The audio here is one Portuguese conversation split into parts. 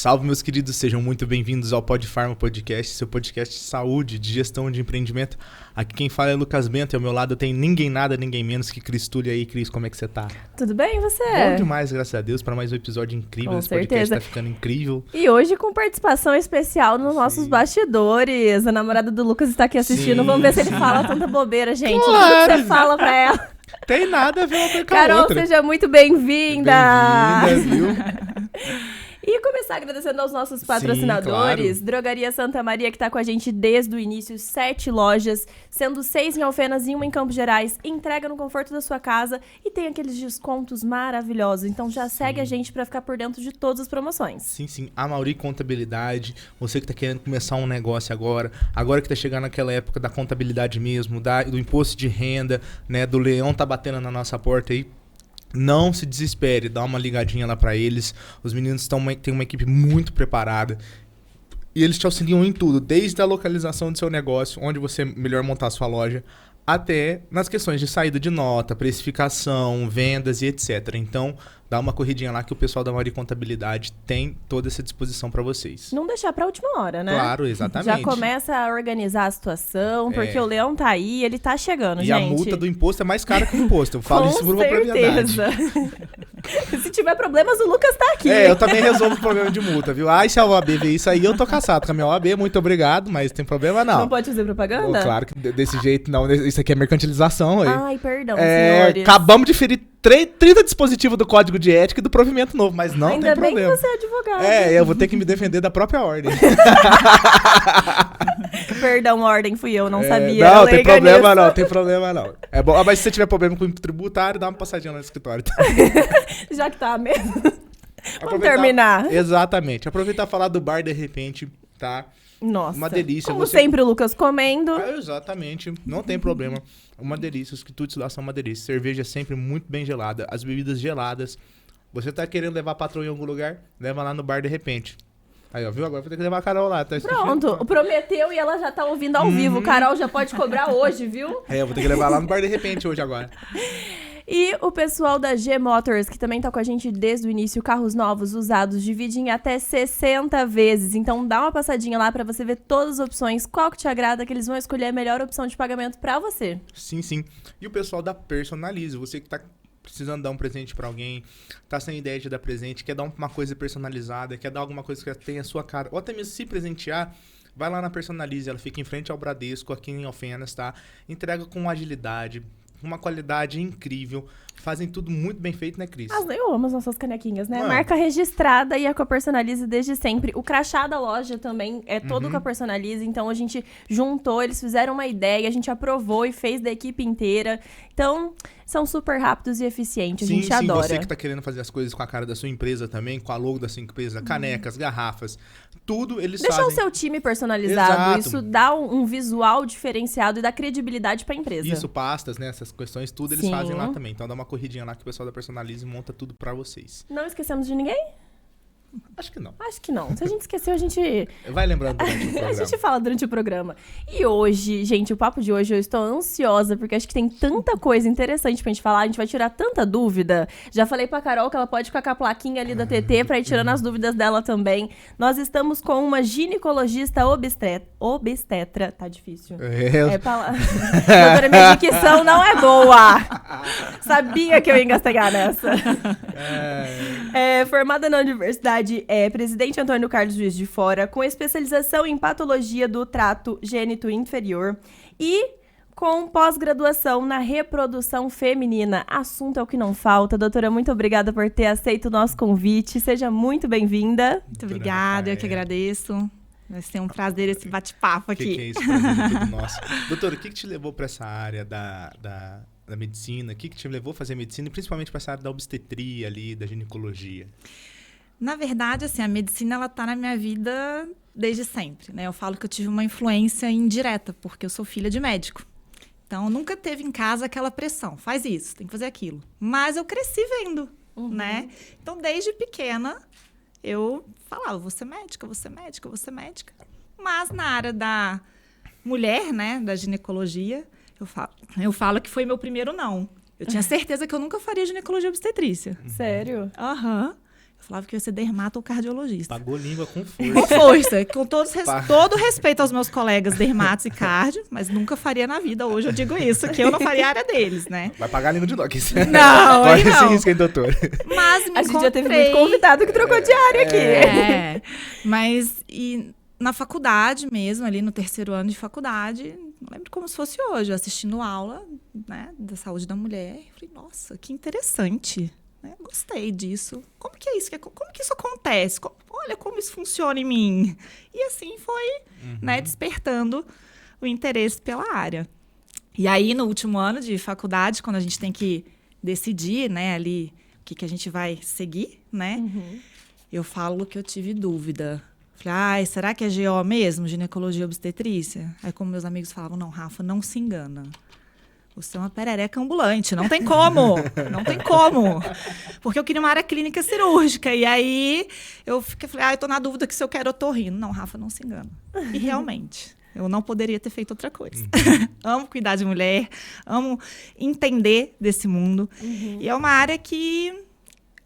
Salve, meus queridos, sejam muito bem-vindos ao Podfarma Podcast, seu podcast de saúde, de gestão de empreendimento. Aqui quem fala é Lucas Bento e ao meu lado tem ninguém nada, ninguém menos que Cris Tulli. Aí, Cris, como é que você tá? Tudo bem, e você? Bom demais, graças a Deus, para mais um episódio incrível. Com Esse certeza. podcast tá ficando incrível. E hoje com participação especial nos nossos bastidores. A namorada do Lucas está aqui assistindo. Sim, Vamos ver se ele fala tanta bobeira, gente. Claro. Tudo que você fala pra ela. Tem nada a ver uma coisa com a Carol, outra. seja muito bem-vinda. Bem-vinda, viu? E começar agradecendo aos nossos patrocinadores. Sim, claro. Drogaria Santa Maria, que tá com a gente desde o início. 7 lojas, sendo 6 em Alfenas e 1 em Campos Gerais. Entrega no conforto da sua casa e tem aqueles descontos maravilhosos. Então já segue a gente pra ficar por dentro de todas as promoções. Sim. A Mauri Contabilidade, você que tá querendo começar um negócio agora que tá chegando naquela época da contabilidade mesmo, do imposto de renda, né, do leão tá batendo na nossa porta aí. Não se desespere, dá uma ligadinha lá pra eles. Os meninos têm uma equipe muito preparada. E eles te auxiliam em tudo, desde a localização do seu negócio, onde você melhor montar a sua loja, até nas questões de saída de nota, precificação, vendas e etc. Então, dá uma corridinha lá que o pessoal da Mauri Contabilidade tem toda essa disposição para vocês. Não deixar pra última hora, né? Claro, exatamente. Já começa a organizar a situação, porque o leão tá aí, ele tá chegando, e gente. A multa do imposto é mais cara que o imposto. Eu falo isso por propriedade. Se tiver problemas, o Lucas tá aqui. Eu também resolvo o problema de multa, viu? Se a OAB ver isso aí, eu tô caçado com a minha OAB, muito obrigado, mas tem problema não. Não pode fazer propaganda? Claro que desse jeito não, isso aqui é mercantilização aí. Ai, perdão, senhores. Acabamos de ferir 30 dispositivos do Código de Ética e do provimento novo, mas não Ainda tem problema. Ainda bem que você é advogado. Eu vou ter que me defender da própria ordem. Perdão, ordem, fui eu, não sabia. Não, tem problema não, tem problema não. É bom, mas se você tiver problema com o tributário, dá uma passadinha no escritório. Já que tá mesmo. Vamos terminar. Exatamente. Aproveitar e falar do bar de repente, tá? Nossa. Uma delícia. Como sempre, o Lucas comendo. Exatamente. Não tem problema. Uma delícia. Os quitutes lá são uma delícia. Cerveja sempre muito bem gelada. As bebidas geladas. Você tá querendo levar a patroa em algum lugar? Leva lá no bar de repente. Aí, ó, viu? Agora vou ter que levar a Carol lá. Tá Pronto. Prometeu e ela já tá ouvindo ao vivo. Carol já pode cobrar hoje, viu? Eu vou ter que levar lá no bar de repente hoje agora. E o pessoal da G Motors, que também tá com a gente desde o início, carros novos, usados, dividem em até 60 vezes. Então dá uma passadinha lá pra você ver todas as opções, qual que te agrada, que eles vão escolher a melhor opção de pagamento pra você. Sim. E o pessoal da Personalize, você que tá precisando dar um presente pra alguém, tá sem ideia de dar presente, quer dar uma coisa personalizada, quer dar alguma coisa que tenha a sua cara, ou até mesmo se presentear, vai lá na Personalize, ela fica em frente ao Bradesco, aqui em Alfenas, tá? Entrega com agilidade, uma qualidade incrível. Fazem tudo muito bem feito, né, Cris? Eu amo as nossas canequinhas, né? Marca registrada e é com a Personalize desde sempre. O crachá da loja também é todo com a Personalize. Então, a gente juntou, eles fizeram uma ideia, a gente aprovou e fez da equipe inteira. Então, são super rápidos e eficientes. A gente adora. Você que tá querendo fazer as coisas com a cara da sua empresa também, com a logo da sua empresa, canecas, garrafas, tudo eles fazem. Deixar o seu time personalizado. Exato. Isso dá um visual diferenciado e dá credibilidade pra empresa. Isso, pastas, né? Essas questões, tudo eles fazem lá também. Então dá uma corridinha lá que o pessoal da Personalize monta tudo pra vocês. Não esquecemos de ninguém? Acho que não. Acho que não. Se a gente esqueceu, a gente... Vai lembrando durante o programa. A gente fala durante o programa. E hoje, gente, o papo de hoje, eu estou ansiosa, porque acho que tem tanta coisa interessante pra gente falar, a gente vai tirar tanta dúvida. Já falei pra Carol que ela pode ficar com a plaquinha ali da TT pra ir tirando as dúvidas dela também. Nós estamos com uma ginecologista obstetra. Tá difícil. Doutora, minha dicção não é boa. Sabia que eu ia engastegar nessa. Formada na universidade, Presidente Antônio Carlos Juiz de Fora, com especialização em patologia do trato gênito inferior e com pós-graduação na reprodução feminina. Assunto é o que não falta. Doutora, muito obrigada por ter aceito o nosso convite. Seja muito bem-vinda. Muito obrigada, eu que agradeço. Vai ser um prazer esse bate-papo aqui. Que é isso, prazer todo nosso. Doutora, o que te levou para essa área da medicina? O que te levou a fazer medicina e principalmente para essa área da obstetria ali, da ginecologia? Na verdade, assim, a medicina, ela tá na minha vida desde sempre, né? Eu falo que eu tive uma influência indireta, porque eu sou filha de médico. Então, nunca teve em casa aquela pressão. Faz isso, tem que fazer aquilo. Mas eu cresci vendo, né? Então, desde pequena, eu falava, vou ser médica, vou ser médica, vou ser médica. Mas na área da mulher, né, da ginecologia, eu falo que foi meu primeiro não. Eu tinha certeza que eu nunca faria ginecologia obstetrícia. Sério? Aham. Eu falava que eu ia ser dermato ou cardiologista. Pagou língua com Com força. força, com todo respeito aos meus colegas dermatos e cardio, mas nunca faria na vida. Hoje eu digo isso, que eu não faria a área deles, né? Vai pagar a língua de novo. Não, aí Corre esse não. risco, hein, doutor? Mas me A gente já teve encontrei- muito convidado que trocou de área aqui. Mas e na faculdade mesmo, ali no 3º ano de faculdade, não lembro como se fosse hoje, eu assistindo aula, né, da saúde da mulher, eu falei, nossa, que interessante, né? Gostei disso. Como que é isso? Como que isso acontece? Olha como isso funciona em mim. E assim foi, né, despertando o interesse pela área. E aí, no último ano de faculdade, quando a gente tem que decidir, né, ali, o que a gente vai seguir, né, eu falo que eu tive dúvida. Falei, ai, será que é GO mesmo? Ginecologia e obstetrícia? Aí, como meus amigos falavam, não, Rafa, não se engana. Você é uma perereca ambulante, não tem como, não tem como. Porque eu queria uma área clínica cirúrgica. E aí, falei, eu tô na dúvida que se eu quero otorrino. Não, Rafa, não se engana. E realmente, eu não poderia ter feito outra coisa. Amo cuidar de mulher, amo entender desse mundo. E é uma área que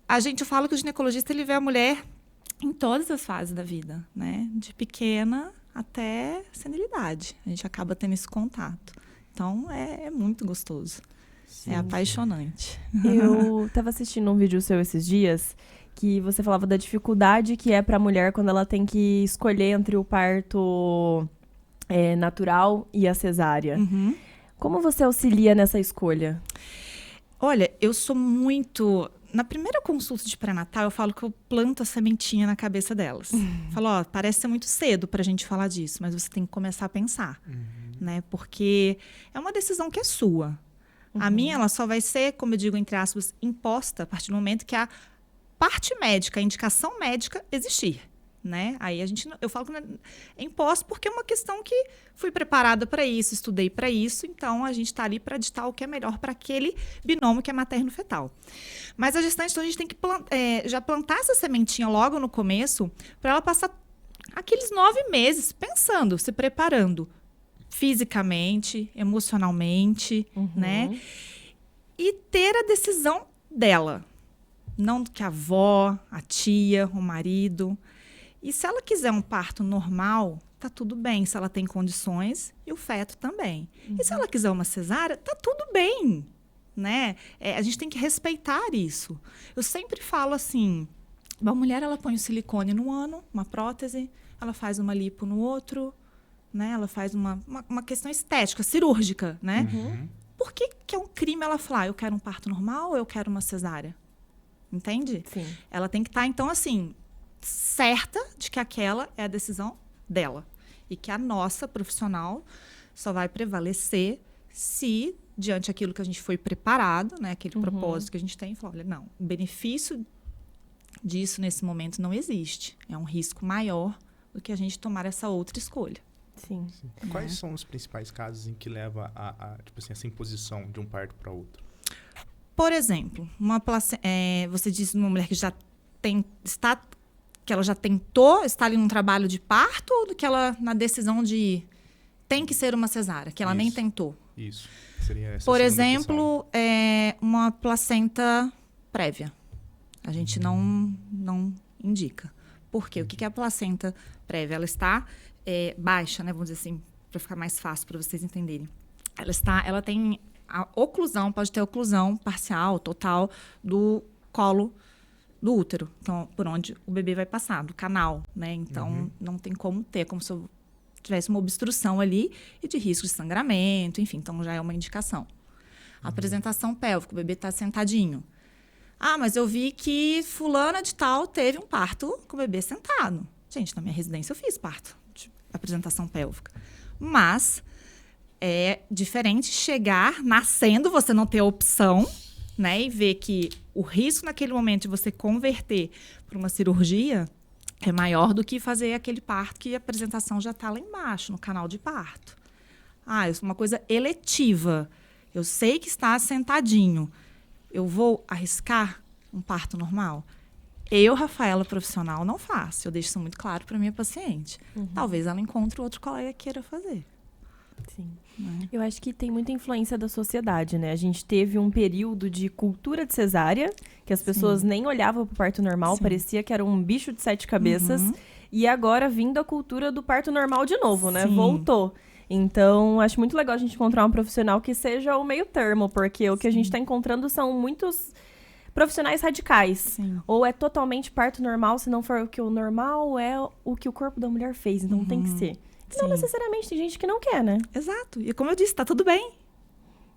eu falo que o ginecologista, ele vê a mulher em todas as fases da vida, né? De pequena até senilidade. A gente acaba tendo esse contato. Então, é muito gostoso. Sim, é apaixonante. Eu estava assistindo um vídeo seu esses dias que você falava da dificuldade que é para a mulher quando ela tem que escolher entre o parto natural e a cesárea. Como você auxilia nessa escolha? Olha, eu sou muito... Na primeira consulta de pré-natal, eu falo que eu planto a sementinha na cabeça delas. Falo, parece ser muito cedo pra gente falar disso, mas você tem que começar a pensar, né? Porque é uma decisão que é sua. A minha, ela só vai ser, como eu digo, entre aspas, imposta a partir do momento que a parte médica, a indicação médica existir, né? Aí eu falo que é imposto porque é uma questão que fui preparada para isso, estudei para isso, então a gente está ali para ditar o que é melhor para aquele binômio que é materno-fetal. Mas a gestante, então, a gente tem que já plantar essa sementinha logo no começo para ela passar aqueles 9 meses pensando, se preparando fisicamente, emocionalmente, né? E ter a decisão dela, não que a avó, a tia, o marido. E se ela quiser um parto normal, tá tudo bem, se ela tem condições, e o feto também. E se ela quiser uma cesárea, tá tudo bem, né? A gente tem que respeitar isso. Eu sempre falo assim, uma mulher, ela põe o silicone no ano, uma prótese, ela faz uma lipo no outro, né? Ela faz uma questão estética, cirúrgica, né? Por que é um crime ela falar, eu quero um parto normal ou eu quero uma cesárea? Entende? Sim. Ela tem que estar, então, assim, certa de que aquela é a decisão dela. E que a nossa profissional só vai prevalecer se, diante daquilo que a gente foi preparado, né, aquele propósito que a gente tem, falar, olha, não, o benefício disso nesse momento não existe. É um risco maior do que a gente tomar essa outra escolha. Sim. Quais são os principais casos em que leva tipo assim, essa imposição de um parto para outro? Por exemplo, você disse uma mulher que que ela já tentou, está ali num trabalho de parto, ou do que ela, na decisão de tem que ser uma cesárea, que ela nem tentou? Isso. Seria essa Por segunda exemplo, uma placenta prévia. A gente não indica. Por quê? O que é a placenta prévia? Ela está baixa, né? Vamos dizer assim, para ficar mais fácil para vocês entenderem. Ela tem a oclusão, pode ter oclusão parcial, total, do colo do útero. Então, por onde o bebê vai passar, do canal, né? Então, não tem como ter, como se eu tivesse uma obstrução ali e de risco de sangramento, enfim. Então, já é uma indicação. A apresentação pélvica, o bebê está sentadinho. Ah, mas eu vi que fulana de tal teve um parto com o bebê sentado. Gente, na minha residência eu fiz parto de apresentação pélvica. Mas é diferente chegar nascendo, você não ter opção, né? E ver que o risco naquele momento de você converter para uma cirurgia é maior do que fazer aquele parto que a apresentação já está lá embaixo, no canal de parto. Ah, isso é uma coisa eletiva. Eu sei que está sentadinho. Eu vou arriscar um parto normal? Eu, Rafaela, profissional, não faço. Eu deixo isso muito claro para minha paciente. Talvez ela encontre outro colega que queira fazer. Sim. Né? Eu acho que tem muita influência da sociedade, né? A gente teve um período de cultura de cesárea, que as pessoas nem olhavam pro parto normal, Sim. parecia que era um bicho de 7 cabeças. Uhum. E agora vindo a cultura do parto normal de novo, né? Sim. Voltou. Então, acho muito legal a gente encontrar um profissional que seja o meio termo, porque o que a gente tá encontrando são muitos profissionais radicais. Sim. Ou é totalmente parto normal, se não for o que o normal é o que o corpo da mulher fez, então tem que ser. Não Sim. necessariamente, tem gente que não quer, né? Exato. E como eu disse, tá tudo bem.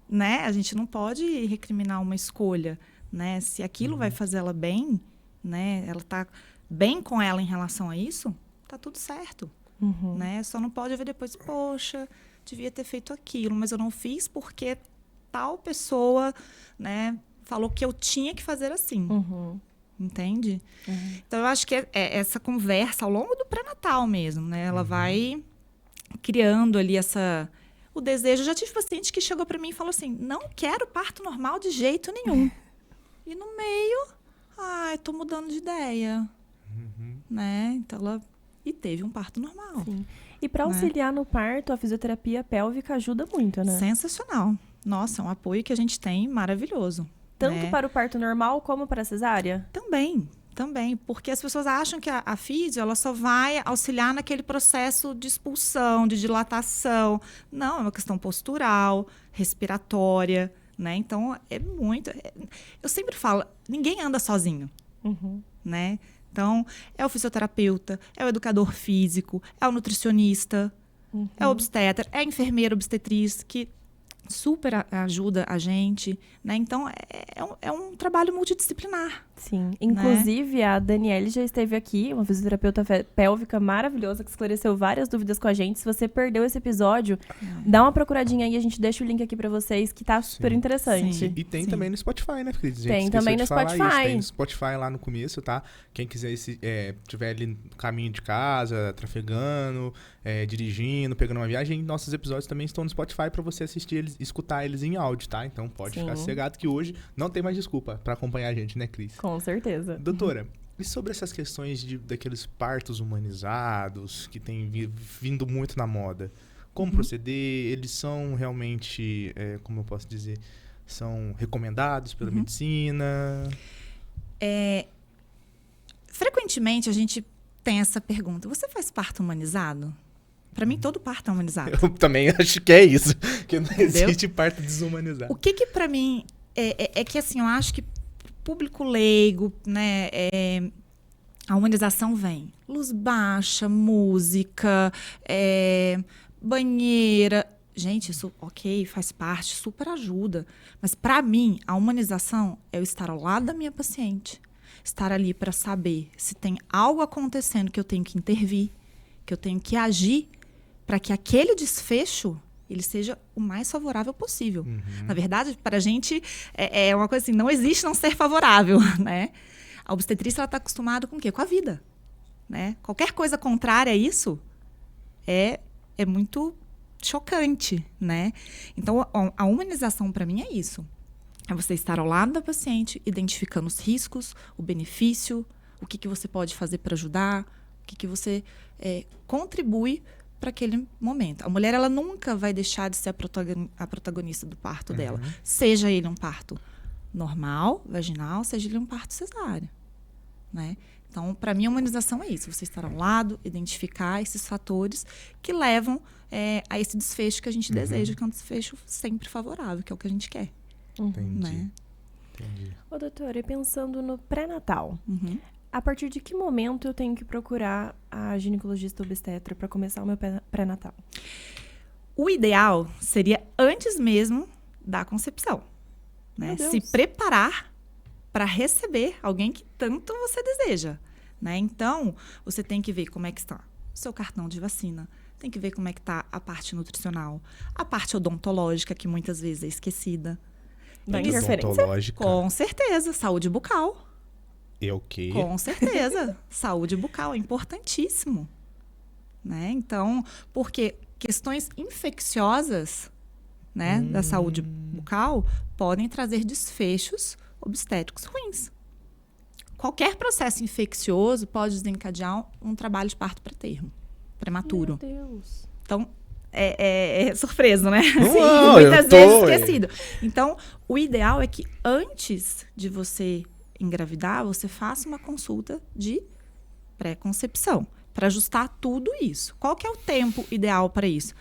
Né? A gente não pode recriminar uma escolha, né? Se aquilo vai fazer ela bem, né? Ela tá bem com ela em relação a isso, tá tudo certo. Né? Só não pode ver depois, poxa, devia ter feito aquilo, mas eu não fiz porque tal pessoa, né, falou que eu tinha que fazer assim. Entende? Então, eu acho que é essa conversa ao longo do pré-natal mesmo, né? Ela vai criando ali o desejo. Eu já tive paciente que chegou para mim e falou assim, não quero parto normal de jeito nenhum. E no meio, tô mudando de ideia. Né? Então, ela... E teve um parto normal. Sim. E para auxiliar no parto, a fisioterapia pélvica ajuda muito, né? Sensacional. Nossa, é um apoio que a gente tem maravilhoso. Tanto né? para o parto normal como para a cesárea? Também. Porque as pessoas acham que a físio, ela só vai auxiliar naquele processo de expulsão, de dilatação. Não, é uma questão postural, respiratória, né? Então, eu sempre falo, ninguém anda sozinho, né? Então, é o fisioterapeuta, é o educador físico, é o nutricionista, é o obstetra, é a enfermeira obstetriz, que super ajuda a gente, né? Então, é um trabalho multidisciplinar. Sim. Inclusive, a Daniele já esteve aqui, uma fisioterapeuta pélvica maravilhosa, que esclareceu várias dúvidas com a gente. Se você perdeu esse episódio, dá uma procuradinha aí, a gente deixa o link aqui pra vocês, que tá super interessante. Sim. E tem também no Spotify, né, Cris? Tem também no Spotify. Tem no Spotify lá no começo, tá? Quem quiser tiver ali no caminho de casa, trafegando, dirigindo, pegando uma viagem, nossos episódios também estão no Spotify pra você assistir eles, escutar eles em áudio, tá? Então pode ficar sossegado que hoje não tem mais desculpa pra acompanhar a gente, né, Cris? Com certeza. Doutora, e sobre essas questões daqueles partos humanizados que tem vindo muito na moda? Como proceder? Eles são realmente, como eu posso dizer, são recomendados pela medicina? Frequentemente, a gente tem essa pergunta. Você faz parto humanizado? Para mim, todo parto é humanizado. Eu também acho que é isso. Que não Entendeu? existe parto desumanizado. O que para mim é que, assim, eu acho que público leigo, né, a humanização vem. Luz baixa, música, banheira. Gente, isso, ok, faz parte, super ajuda. Mas, para mim, a humanização é eu estar ao lado da minha paciente. Estar ali para saber se tem algo acontecendo que eu tenho que intervir, que eu tenho que agir para que aquele desfecho ele seja o mais favorável possível. Na verdade, para a gente, é uma coisa assim, não existe não ser favorável, né? A obstetrícia, ela está acostumada com o quê? Com a vida, né? Qualquer coisa contrária a isso é muito chocante, né? Então, a humanização, para mim, é isso. É você estar ao lado da paciente, identificando os riscos, o benefício, o que você pode fazer para ajudar, o que você contribui para aquele momento. A mulher, ela nunca vai deixar de ser a protagonista do parto dela. Seja ele um parto normal, vaginal, seja ele um parto cesárea, né? Então, para mim, a humanização é isso. Você estar ao lado, identificar esses fatores que levam a esse desfecho que a gente deseja, que é um desfecho sempre favorável, que é o que a gente quer. Entendi. Né? Entendi. Ô, doutora, e pensando no pré-natal, a partir de que momento eu tenho que procurar a ginecologista obstetra para começar o meu pré-natal? O ideal seria antes mesmo da concepção, né? Se preparar para receber alguém que tanto você deseja, né? Então, você tem que ver como é que está o seu cartão de vacina, tem que ver como é que está a parte nutricional, a parte odontológica, que muitas vezes é esquecida. Da interferência? Odontológica. Com certeza, saúde bucal. É o quê? Com certeza. Saúde bucal é importantíssimo, né? Então, porque questões infecciosas, né, da saúde bucal podem trazer desfechos obstétricos ruins. Qualquer processo infeccioso pode desencadear um trabalho de parto pré-termo, prematuro. Meu Deus. Então, é surpreso, né? Não, Muitas eu tô, vezes esquecido. Então, o ideal é que antes de você engravidar, você faça uma consulta de pré-concepção, para ajustar tudo isso. Qual que é o tempo ideal para isso?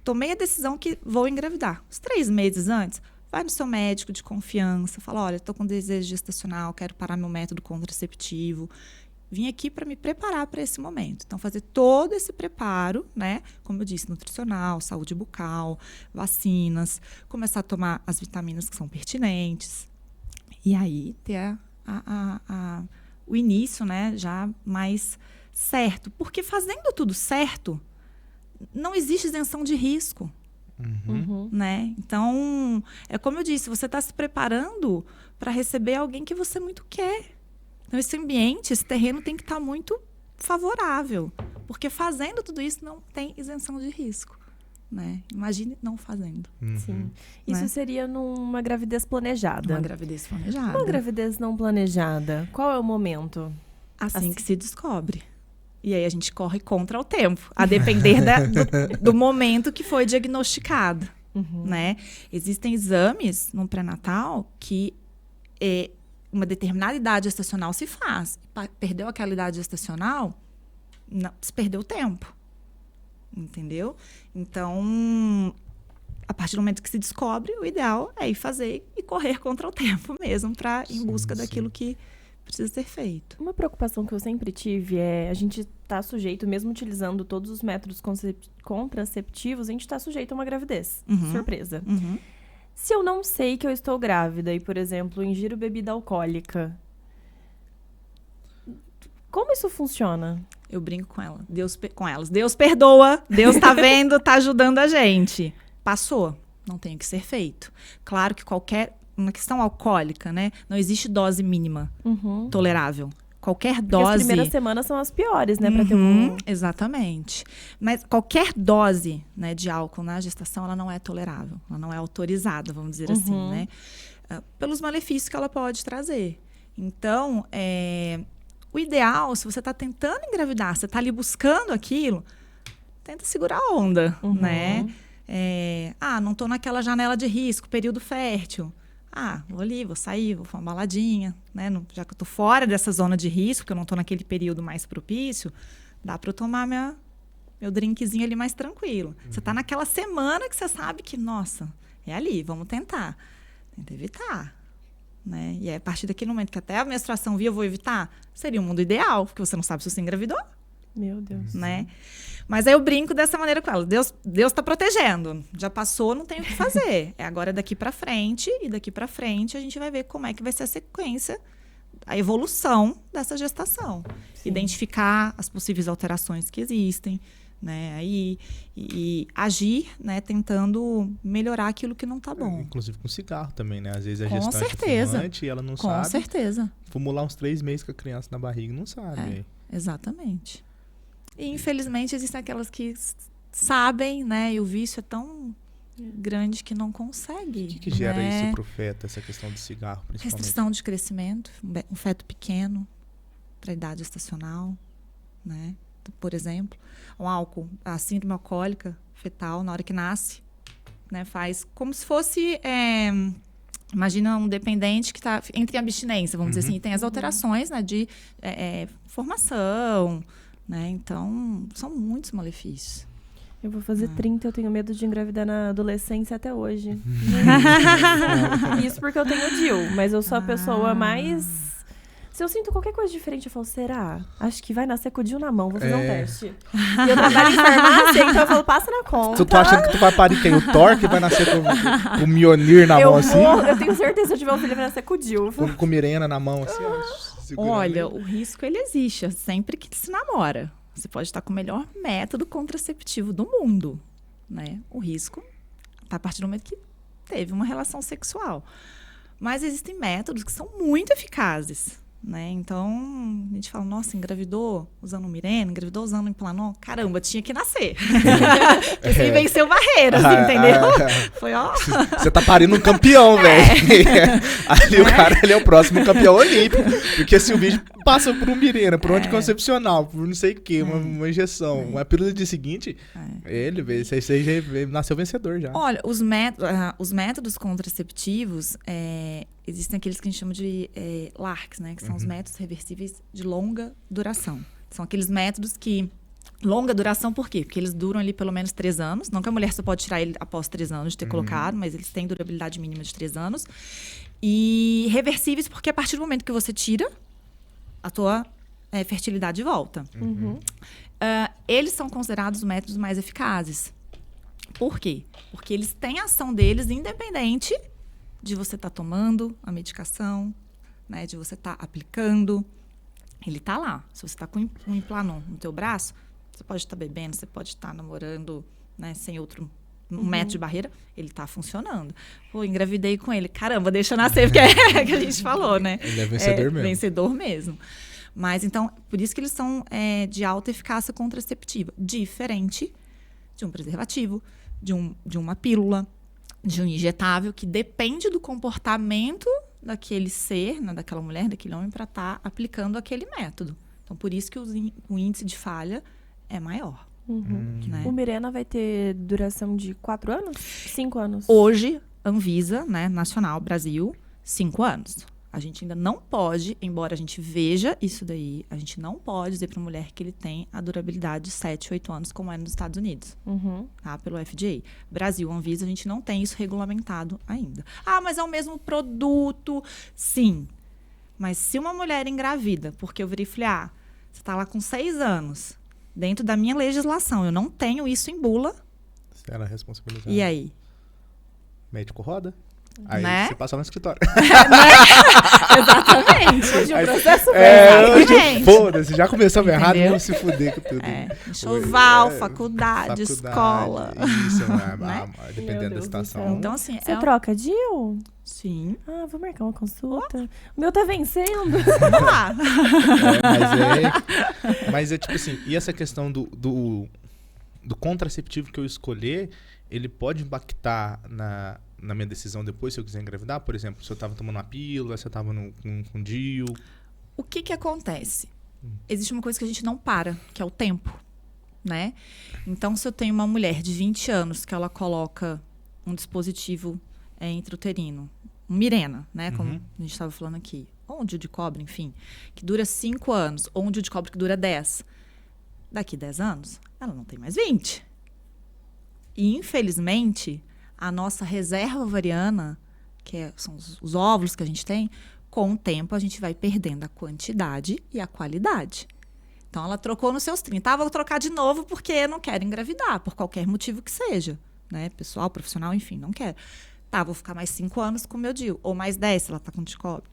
Tomei a decisão que vou engravidar. Uns 3 meses antes, vai no seu médico de confiança, fala, olha, estou com desejo gestacional, quero parar meu método contraceptivo. Vim aqui para me preparar para esse momento. Então, fazer todo esse preparo, né? Como eu disse, nutricional, saúde bucal, vacinas, começar a tomar as vitaminas que são pertinentes. E aí, ter o início, né? Já mais certo. Porque fazendo tudo certo, não existe isenção de risco. Né? Então, é como eu disse, você está se preparando para receber alguém que você muito quer. Então, esse ambiente, esse terreno tem que estar muito favorável. Porque fazendo tudo isso não tem isenção de risco. Né? Imagine não fazendo. Sim. Isso seria numa gravidez planejada. Uma gravidez planejada. Uma gravidez não planejada. Qual é o momento? Assim que se descobre. E aí a gente corre contra o tempo, a depender do momento que foi diagnosticado. Né? Existem exames no pré-natal que uma determinada idade gestacional se faz. Perdeu aquela idade gestacional, se perdeu o tempo. Entendeu? Então, a partir do momento que se descobre, o ideal é ir fazer e correr contra o tempo mesmo, em busca daquilo que precisa ser feito. Uma preocupação que eu sempre tive é a gente estar sujeito, mesmo utilizando todos os métodos contraceptivos, a gente está sujeito a uma gravidez. Surpresa. Se eu não sei que eu estou grávida e, por exemplo, ingiro bebida alcoólica, como isso funciona? Eu brinco com elas. Deus perdoa, Deus tá vendo, tá ajudando a gente. Passou, não tem o que ser feito. Claro que uma questão alcoólica, né? Não existe dose mínima tolerável. Qualquer dose... Porque as primeiras semanas são as piores, né? Pra ter Exatamente. Mas qualquer dose, né, de álcool na gestação, ela não é tolerável. Ela não é autorizada, vamos dizer assim, né? Pelos malefícios que ela pode trazer. Então, o ideal, se você está tentando engravidar, você está ali buscando aquilo, tenta segurar a onda, né? Não estou naquela janela de risco, período fértil. Vou ali, vou sair, vou pra uma baladinha, né? Já que eu tô fora dessa zona de risco, que eu não tô naquele período mais propício, dá para eu tomar meu drinkzinho ali mais tranquilo. Você tá naquela semana que você sabe que, nossa, é ali, vamos tentar. Tenta evitar, né? E a partir daquele momento que até a menstruação vir, eu vou evitar, seria o mundo ideal, porque você não sabe se você engravidou. Meu Deus. Né? Mas aí eu brinco dessa maneira com ela. Deus tá protegendo. Já passou, não tem o que fazer. Agora daqui para frente, e daqui para frente a gente vai ver como é que vai ser a sequência, a evolução dessa gestação. Sim. Identificar as possíveis alterações que existem, né? E agir, né? Tentando melhorar aquilo que não tá bom. Inclusive com cigarro também, né? Às vezes a com gestante certeza. é fumante e ela não com sabe. Com certeza. Fumular uns 3 meses com a criança na barriga, não sabe. Exatamente. E, infelizmente, existem aquelas que sabem, né? E o vício é tão grande que não consegue. O que gera isso pro feto, essa questão do cigarro, principalmente? Restrição de crescimento, um feto pequeno, para a idade gestacional, né? Por exemplo, o álcool, a síndrome alcoólica fetal, na hora que nasce, né? Faz como se fosse... Imagina um dependente que está entre abstinência, vamos dizer assim, e tem as alterações, né, de formação, né? Então, são muitos malefícios. Eu vou fazer 30, eu tenho medo de engravidar na adolescência até hoje. Isso porque eu tenho DIU, mas eu sou a pessoa mais... Se eu sinto qualquer coisa diferente, eu falo, será? Acho que vai nascer com o DIU na mão, vou fazer um teste. E eu trabalho em farmácia, então eu falo, passa na conta. Tu tá achando que tu vai parir quem? O Thor, que vai nascer com o Mjolnir na mão assim? Eu tenho certeza, se eu tiver um filho, vai nascer com o DIU. Com Mirena na mão assim, ó. Olha, o risco, ele existe, sempre que se namora. Você pode estar com o melhor método contraceptivo do mundo, né? O risco tá a partir do momento que teve uma relação sexual. Mas existem métodos que são muito eficazes, né? Então, a gente fala, nossa, engravidou usando Mirena, engravidou usando Implanon. Caramba, tinha que nascer. Você venceu barreiras, entendeu? Foi, ó... Você tá parindo um campeão, velho. Ali o cara, ele é o próximo campeão olímpico. Porque se o bicho passa por um Mirena, por um anticoncepcional, por não sei o quê, uma injeção, uma pílula de seguinte, ele, velho, você já nasceu vencedor já. Olha, os métodos contraceptivos, existem aqueles que a gente chama de LARCs, né? Que são os métodos reversíveis de longa duração. São aqueles métodos que... Longa duração por quê? Porque eles duram ali pelo menos 3 anos. Não que a mulher só pode tirar ele após 3 anos de ter colocado, mas eles têm durabilidade mínima de 3 anos. E reversíveis porque a partir do momento que você tira, a tua fertilidade volta. Eles são considerados os métodos mais eficazes. Por quê? Porque eles têm a ação deles independente de você estar tomando a medicação, né, de você estar aplicando. Ele está lá. Se você está com um Implanon no teu braço, você pode estar bebendo, você pode estar namorando, né, sem outro método de barreira, ele está funcionando. Pô, engravidei com ele. Caramba, deixa eu nascer, porque é que a gente falou, né? Ele é vencedor mesmo. Vencedor mesmo. Mas, então, por isso que eles são de alta eficácia contraceptiva. Diferente de um preservativo, de uma pílula, de um injetável, que depende do comportamento daquele ser, né, daquela mulher, daquele homem, para estar aplicando aquele método. Então, por isso que o índice de falha é maior. Né? O Mirena vai ter duração de 4 anos? 5 anos? Hoje, Anvisa, né, Nacional, Brasil, 5 anos. A gente ainda não pode, embora a gente veja isso daí, a gente não pode dizer para a mulher que ele tem a durabilidade de 7, 8 anos, como é nos Estados Unidos, tá? Pelo FDA. Brasil, Anvisa, a gente não tem isso regulamentado ainda. Ah, mas é o mesmo produto. Sim. Mas se uma mulher engravida, porque eu virei e falei, você está lá com 6 anos, dentro da minha legislação, eu não tenho isso em bula. Você era responsabilizado. E aí? Médico roda. Aí né? você passa no escritório. Exatamente. Hoje o processo exatamente. Foda-se, já começamos errado, vamos se fuder com tudo. Enxoval, faculdade, escola. Isso, né? dependendo da situação. Então, assim, Você troca DIU? Sim. Vou marcar uma consulta. O meu tá vencendo. Vamos lá. Mas é tipo assim, e essa questão do contraceptivo que eu escolher, ele pode impactar na minha decisão depois, se eu quiser engravidar? Por exemplo, se eu tava tomando uma pílula, se eu tava com DIU. O que acontece? Existe uma coisa que a gente não para, que é o tempo, né? Então, se eu tenho uma mulher de 20 anos que ela coloca um dispositivo intrauterino, um Mirena, né? Como a gente estava falando aqui. Ou um DIU de cobre, enfim. Que dura 5 anos. Ou um DIU de cobre que dura 10. Daqui 10 anos, ela não tem mais 20. E, infelizmente, a nossa reserva ovariana, que são os óvulos que a gente tem, com o tempo a gente vai perdendo a quantidade e a qualidade. Então, ela trocou nos seus 30. Vou trocar de novo porque eu não quero engravidar, por qualquer motivo que seja. Né? Pessoal, profissional, enfim, não quero. Vou ficar mais 5 anos com o meu DIU. Ou mais 10, se ela tá com anticobre.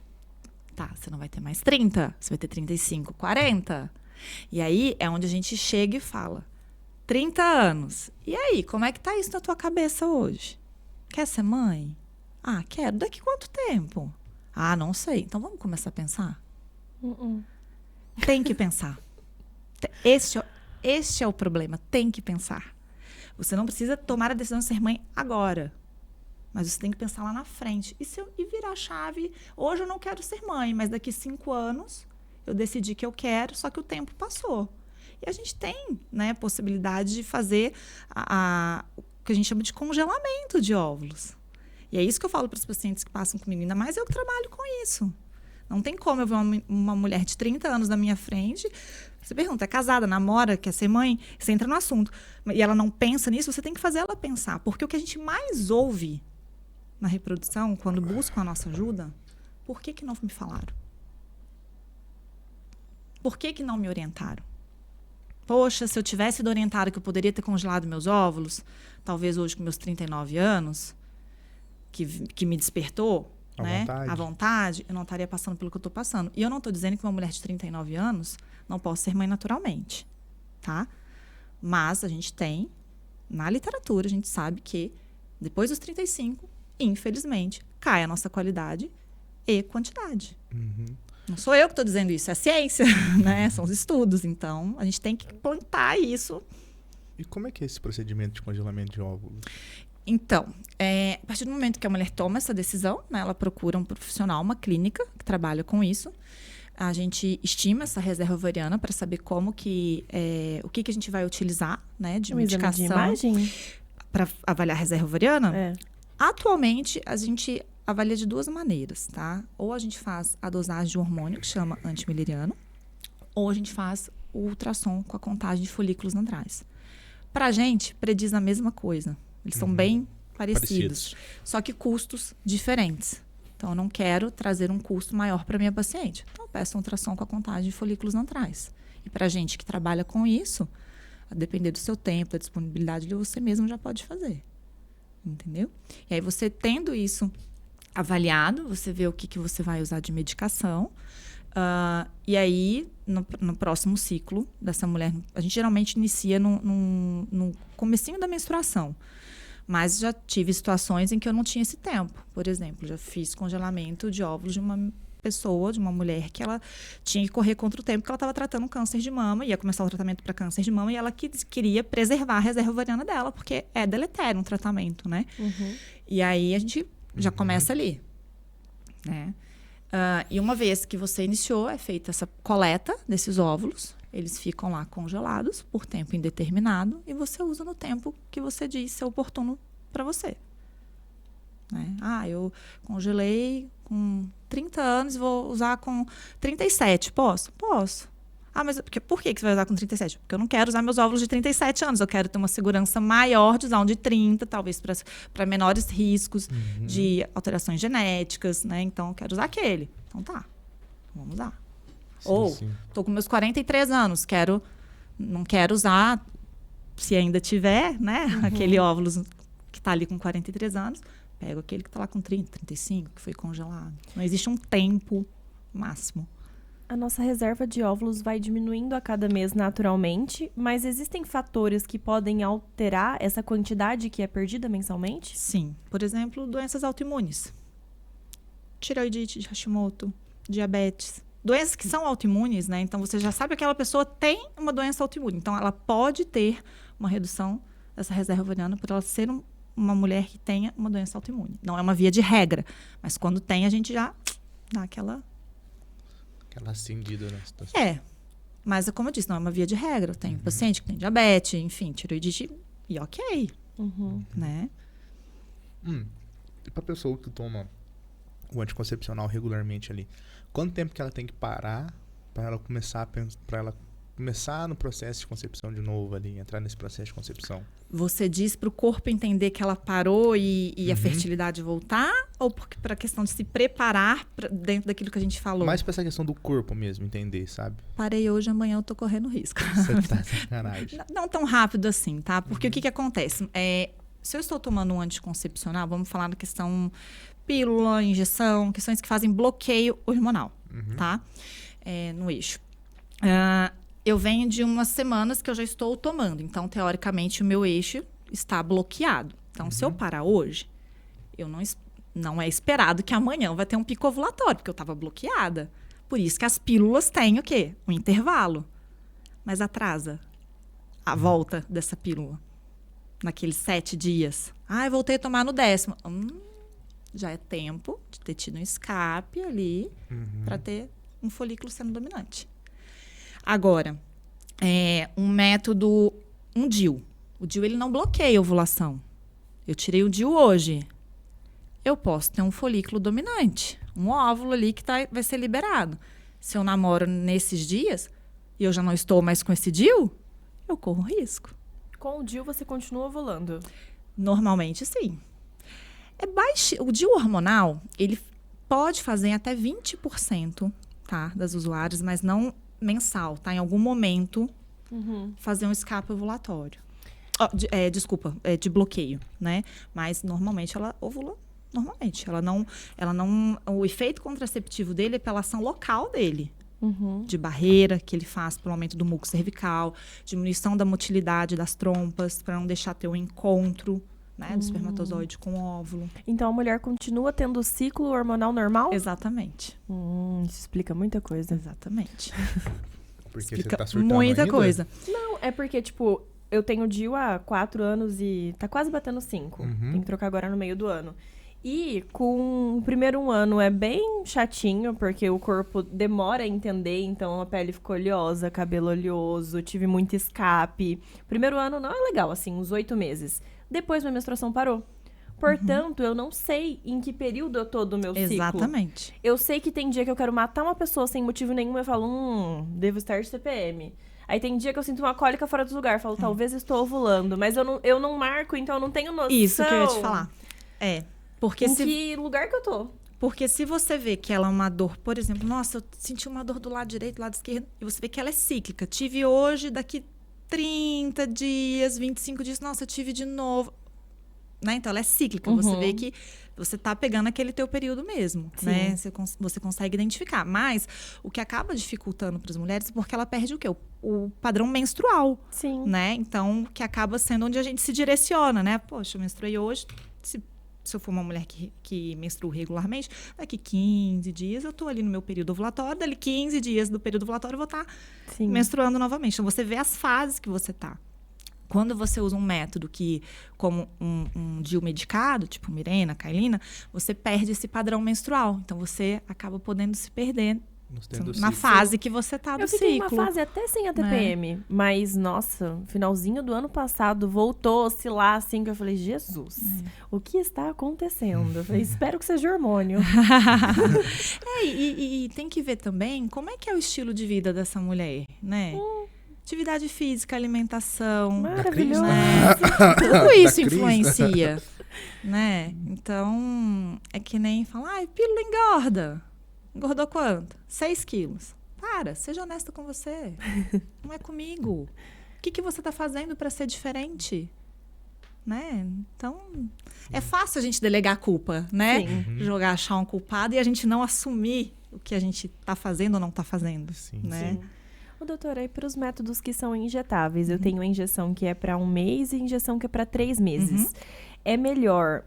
Você não vai ter mais 30. Você vai ter 35, 40. E aí é onde a gente chega e fala... 30 anos. E aí, como é que tá isso na tua cabeça hoje? Quer ser mãe? Quero. Daqui quanto tempo? Não sei. Então vamos começar a pensar? Tem que pensar. Este é o problema. Tem que pensar. Você não precisa tomar a decisão de ser mãe agora. Mas você tem que pensar lá na frente. E virar a chave? Hoje eu não quero ser mãe, mas daqui 5 anos eu decidi que eu quero, só que o tempo passou. E a gente tem, né, possibilidade de fazer o que a gente chama de congelamento de óvulos. E é isso que eu falo para os pacientes que passam comigo. Ainda mais eu que trabalho com isso. Não tem como eu ver uma mulher de 30 anos na minha frente. Você pergunta, é casada, namora, quer ser mãe? Você entra no assunto. E ela não pensa nisso, você tem que fazer ela pensar. Porque o que a gente mais ouve na reprodução, quando buscam a nossa ajuda, por que não me falaram? Por que não me orientaram? Poxa, se eu tivesse sido orientada que eu poderia ter congelado meus óvulos, talvez hoje com meus 39 anos, que me despertou, né, a vontade, eu não estaria passando pelo que eu estou passando. E eu não estou dizendo que uma mulher de 39 anos não possa ser mãe naturalmente, tá? Mas a gente tem, na literatura, a gente sabe que depois dos 35, infelizmente, cai a nossa qualidade e quantidade. Não sou eu que estou dizendo isso, é ciência, né? São os estudos. Então, a gente tem que plantar isso. E como é que é esse procedimento de congelamento de óvulos? Então, a partir do momento que a mulher toma essa decisão, né, ela procura um profissional, uma clínica que trabalha com isso. A gente estima essa reserva ovariana para saber como que, o que a gente vai utilizar, né, de medicação. Exame de imagem? Para avaliar a reserva ovariana. É. Atualmente, a gente avalia de 2 maneiras, tá? Ou a gente faz a dosagem de um hormônio que chama antimileriano, ou a gente faz o ultrassom com a contagem de folículos naturais. Pra gente, prediz a mesma coisa. Eles são bem parecidos. Só que custos diferentes. Então, eu não quero trazer um custo maior para minha paciente. Então, eu peço um ultrassom com a contagem de folículos naturais. E pra gente que trabalha com isso, a depender do seu tempo, da disponibilidade de você mesmo já pode fazer. Entendeu? E aí, você tendo isso avaliado, você vê o que você vai usar de medicação. E aí, no próximo ciclo dessa mulher, a gente geralmente inicia no comecinho da menstruação. Mas já tive situações em que eu não tinha esse tempo. Por exemplo, já fiz congelamento de óvulos de uma pessoa, de uma mulher, que ela tinha que correr contra o tempo, porque ela estava tratando um câncer de mama, ia começar o tratamento para câncer de mama, e ela queria preservar a reserva ovariana dela, porque é deletério um tratamento, né? Uhum. E aí a gente já começa ali, né? E uma vez que você iniciou, é feita essa coleta desses óvulos, eles ficam lá congelados por tempo indeterminado e você usa no tempo que você diz ser oportuno para você. Né? Eu congelei com 30 anos e vou usar com 37. Posso? Posso. Mas por que você vai usar com 37? Porque eu não quero usar meus óvulos de 37 anos. Eu quero ter uma segurança maior de usar um de 30, talvez para menores riscos de alterações genéticas, né? Então, eu quero usar aquele. Então, tá. Vamos usar. Tô com meus 43 anos. Não quero usar, se ainda tiver, né? Aquele óvulo que tá ali com 43 anos. Pego aquele que tá lá com 30, 35, que foi congelado. Não existe um tempo máximo. A nossa reserva de óvulos vai diminuindo a cada mês naturalmente, mas existem fatores que podem alterar essa quantidade que é perdida mensalmente? Sim. Por exemplo, doenças autoimunes. Tireoidite de Hashimoto, diabetes. Doenças que são autoimunes, né? Então, você já sabe que aquela pessoa tem uma doença autoimune. Então, ela pode ter uma redução dessa reserva ovariana por ela ser uma mulher que tenha uma doença autoimune. Não é uma via de regra, mas quando tem, a gente já dá aquela acendida na situação. Mas como eu disse, não é uma via de regra. Eu tenho paciente que tem diabetes, enfim, tireoidite, e ok. Né? E pra pessoa que toma o anticoncepcional regularmente ali, quanto tempo que ela tem que parar para ela começar no processo de concepção de novo ali, entrar nesse processo de concepção? Você diz para o corpo entender que ela parou e a fertilidade voltar? Ou para a questão de se preparar dentro daquilo que a gente falou? Mais para essa questão do corpo mesmo, entender, sabe? Parei hoje, amanhã eu tô correndo risco. Você tá de sacanagem. Não tão rápido assim, tá? Porque o que acontece? Se eu estou tomando um anticoncepcional, vamos falar da questão pílula, injeção, questões que fazem bloqueio hormonal, tá? No eixo. Eu venho de umas semanas que eu já estou tomando. Então, teoricamente, o meu eixo está bloqueado. Então, se eu parar hoje, não é esperado que amanhã vai ter um pico ovulatório, porque eu estava bloqueada. Por isso que as pílulas têm o quê? Um intervalo. Mas atrasa a volta dessa pílula. Naqueles 7 dias. Eu voltei a tomar no 10º. Já é tempo de ter tido um escape ali para ter um folículo sendo dominante. Agora, um método, um DIU. O DIU, ele não bloqueia a ovulação. Eu tirei o DIU hoje. Eu posso ter um folículo dominante. Um óvulo ali que vai ser liberado. Se eu namoro nesses dias e eu já não estou mais com esse DIU, eu corro risco. Com o DIU você continua ovulando? Normalmente, sim. O DIU hormonal, ele pode fazer até 20%, tá, das usuárias, mas não mensal, tá? Em algum momento, fazer um escape ovulatório. De bloqueio, né? Mas, normalmente, ela ovula normalmente. O efeito contraceptivo dele é pela ação local dele. De barreira que ele faz pelo aumento do muco cervical, diminuição da motilidade das trompas, para não deixar ter um encontro, né? Do espermatozoide com o óvulo. Então a mulher continua tendo o ciclo hormonal normal? Exatamente. Isso explica muita coisa. Exatamente. Porque Explica você tá surtando muita ainda? coisa. Não, é porque, tipo, eu tenho DIU há 4 anos e tá quase batendo 5. Uhum. Tem que trocar agora no meio do ano. E com o primeiro ano é bem chatinho, porque o corpo demora a entender, então a pele ficou oleosa, cabelo oleoso, tive muito escape. Primeiro ano não é legal, assim, uns 8 meses. Depois minha menstruação parou. Portanto, eu não sei em que período eu tô do meu ciclo. Exatamente. Eu sei que tem dia que eu quero matar uma pessoa sem motivo nenhum, eu falo, devo estar de TPM. Aí tem dia que eu sinto uma cólica fora do lugar, falo, talvez estou ovulando, mas eu não marco, então eu não tenho noção. Isso que eu ia te falar. Porque Em que lugar que eu tô? Porque se você vê que ela é uma dor, por exemplo, nossa, eu senti uma dor do lado direito, do lado esquerdo, e você vê que ela é cíclica. Tive hoje, daqui 30 dias, 25 dias, nossa, eu tive de novo. Né? Então, ela é cíclica. Você vê que você tá pegando aquele teu período mesmo, né? Você consegue identificar. Mas o que acaba dificultando para as mulheres é porque ela perde o quê? O padrão menstrual. Sim. Né? Então, que acaba sendo onde a gente se direciona, né? Poxa, eu menstruei hoje, se eu for uma mulher que menstrua regularmente, daqui 15 dias eu tô ali no meu período ovulatório, dali 15 dias do período ovulatório eu vou estar menstruando novamente. Então, você vê as fases que você tá. Quando você usa um método como um DIU medicado, tipo Mirena, Cailina, você perde esse padrão menstrual. Então, você acaba podendo se perder na fase que você tá do ciclo. Eu fiquei numa fase até sem a TPM, mas, nossa, finalzinho do ano passado, voltou a oscilar assim, que eu falei, Jesus, o que está acontecendo? Eu falei, espero que seja hormônio. E tem que ver também como é que é o estilo de vida dessa mulher, né? Atividade física, alimentação. Maravilhoso. Né? Tudo isso influencia. Né? Então, é que nem falar, pílula engorda. Engordou quanto? 6 quilos. Para, seja honesta com você. Não é comigo. O que você está fazendo para ser diferente? Né? Então, é fácil a gente delegar a culpa, né? Achar um culpado e a gente não assumir o que a gente está fazendo ou não está fazendo. Né? Ô, doutora, e para os métodos que são injetáveis? Eu tenho a injeção que é para 1 mês e a injeção que é para 3 meses. É melhor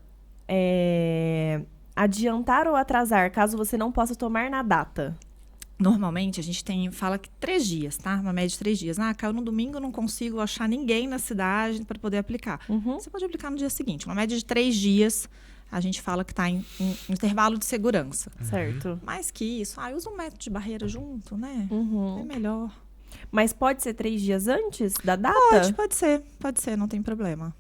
adiantar ou atrasar, caso você não possa tomar na data? Normalmente, a gente fala que 3 dias, tá? Uma média de 3 dias. Caiu no domingo, não consigo achar ninguém na cidade para poder aplicar. Você pode aplicar no dia seguinte. Uma média de 3 dias, a gente fala que está em intervalo de segurança. Certo. Mais que isso, usa um método de barreira junto, né? É melhor. Mas pode ser 3 dias antes da data? Pode ser, não tem problema.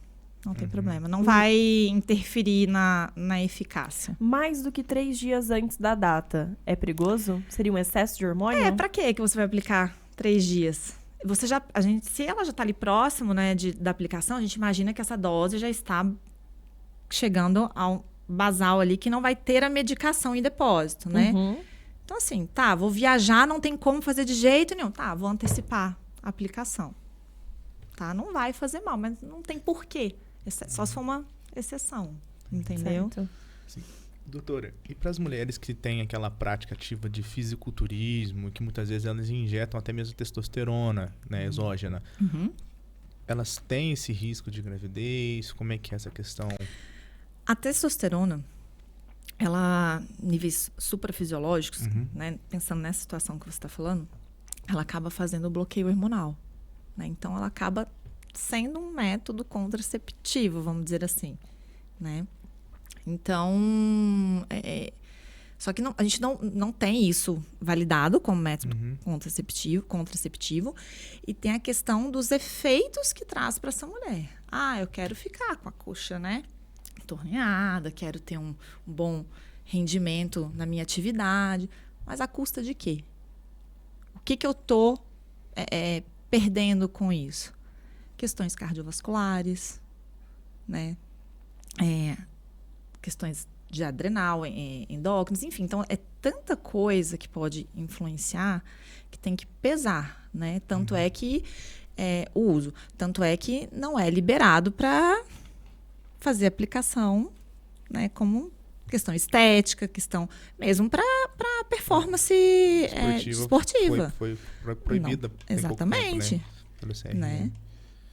Não tem problema. Não vai interferir na eficácia. Mais do que 3 dias antes da data, é perigoso? Seria um excesso de hormônio? Pra que você vai aplicar 3 dias? Se ela já está ali próximo, né, da aplicação, a gente imagina que essa dose já está chegando ao basal ali, que não vai ter a medicação em depósito, né? Então, assim, vou viajar, não tem como fazer de jeito nenhum. Vou antecipar a aplicação. Não vai fazer mal, mas não tem porquê. Só se for uma exceção, entendeu? Certo. Sim. Doutora, e para as mulheres que têm aquela prática ativa de fisiculturismo, que muitas vezes elas injetam até mesmo testosterona, né, exógena, elas têm esse risco de gravidez? Como é que é essa questão? A testosterona, níveis suprafisiológicos, né, pensando nessa situação que você está falando, ela acaba fazendo o bloqueio hormonal. Né? Então, ela acaba sendo um método contraceptivo, vamos dizer assim. Né? Então, só que a gente não tem isso validado como método contraceptivo. E tem a questão dos efeitos que traz para essa mulher. Eu quero ficar com a coxa, né, torneada, quero ter um bom rendimento na minha atividade. Mas à custa de quê? O que eu estou perdendo com isso? Questões cardiovasculares, né? Questões de adrenal, endócrinos, enfim. Então, é tanta coisa que pode influenciar que tem que pesar, né? Tanto é que o uso, tanto é que não é liberado para fazer aplicação, né? Como questão estética, questão mesmo para performance esportiva. Foi proibida. Não, exatamente. Pouco tempo, né? Pelo CRM. Né?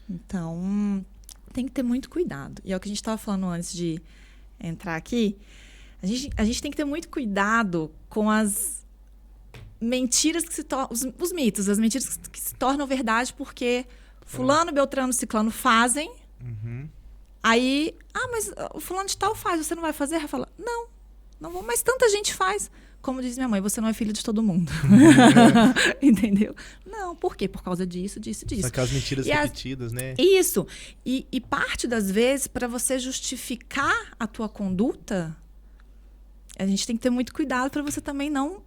Então, tem que ter muito cuidado. E é o que a gente estava falando antes de entrar aqui. A gente tem que ter muito cuidado com as mentiras que se tornam... Os mitos, as mentiras que se tornam verdade porque fulano, beltrano, ciclano fazem. Aí, mas o fulano de tal faz, você não vai fazer? Ela fala, não vou, mas tanta gente faz. Como diz minha mãe, você não é filho de todo mundo. Entendeu? Não, por quê? Por causa disso, disso. São aquelas mentiras repetidas, né? Isso. E parte das vezes, para você justificar a tua conduta, a gente tem que ter muito cuidado para você também não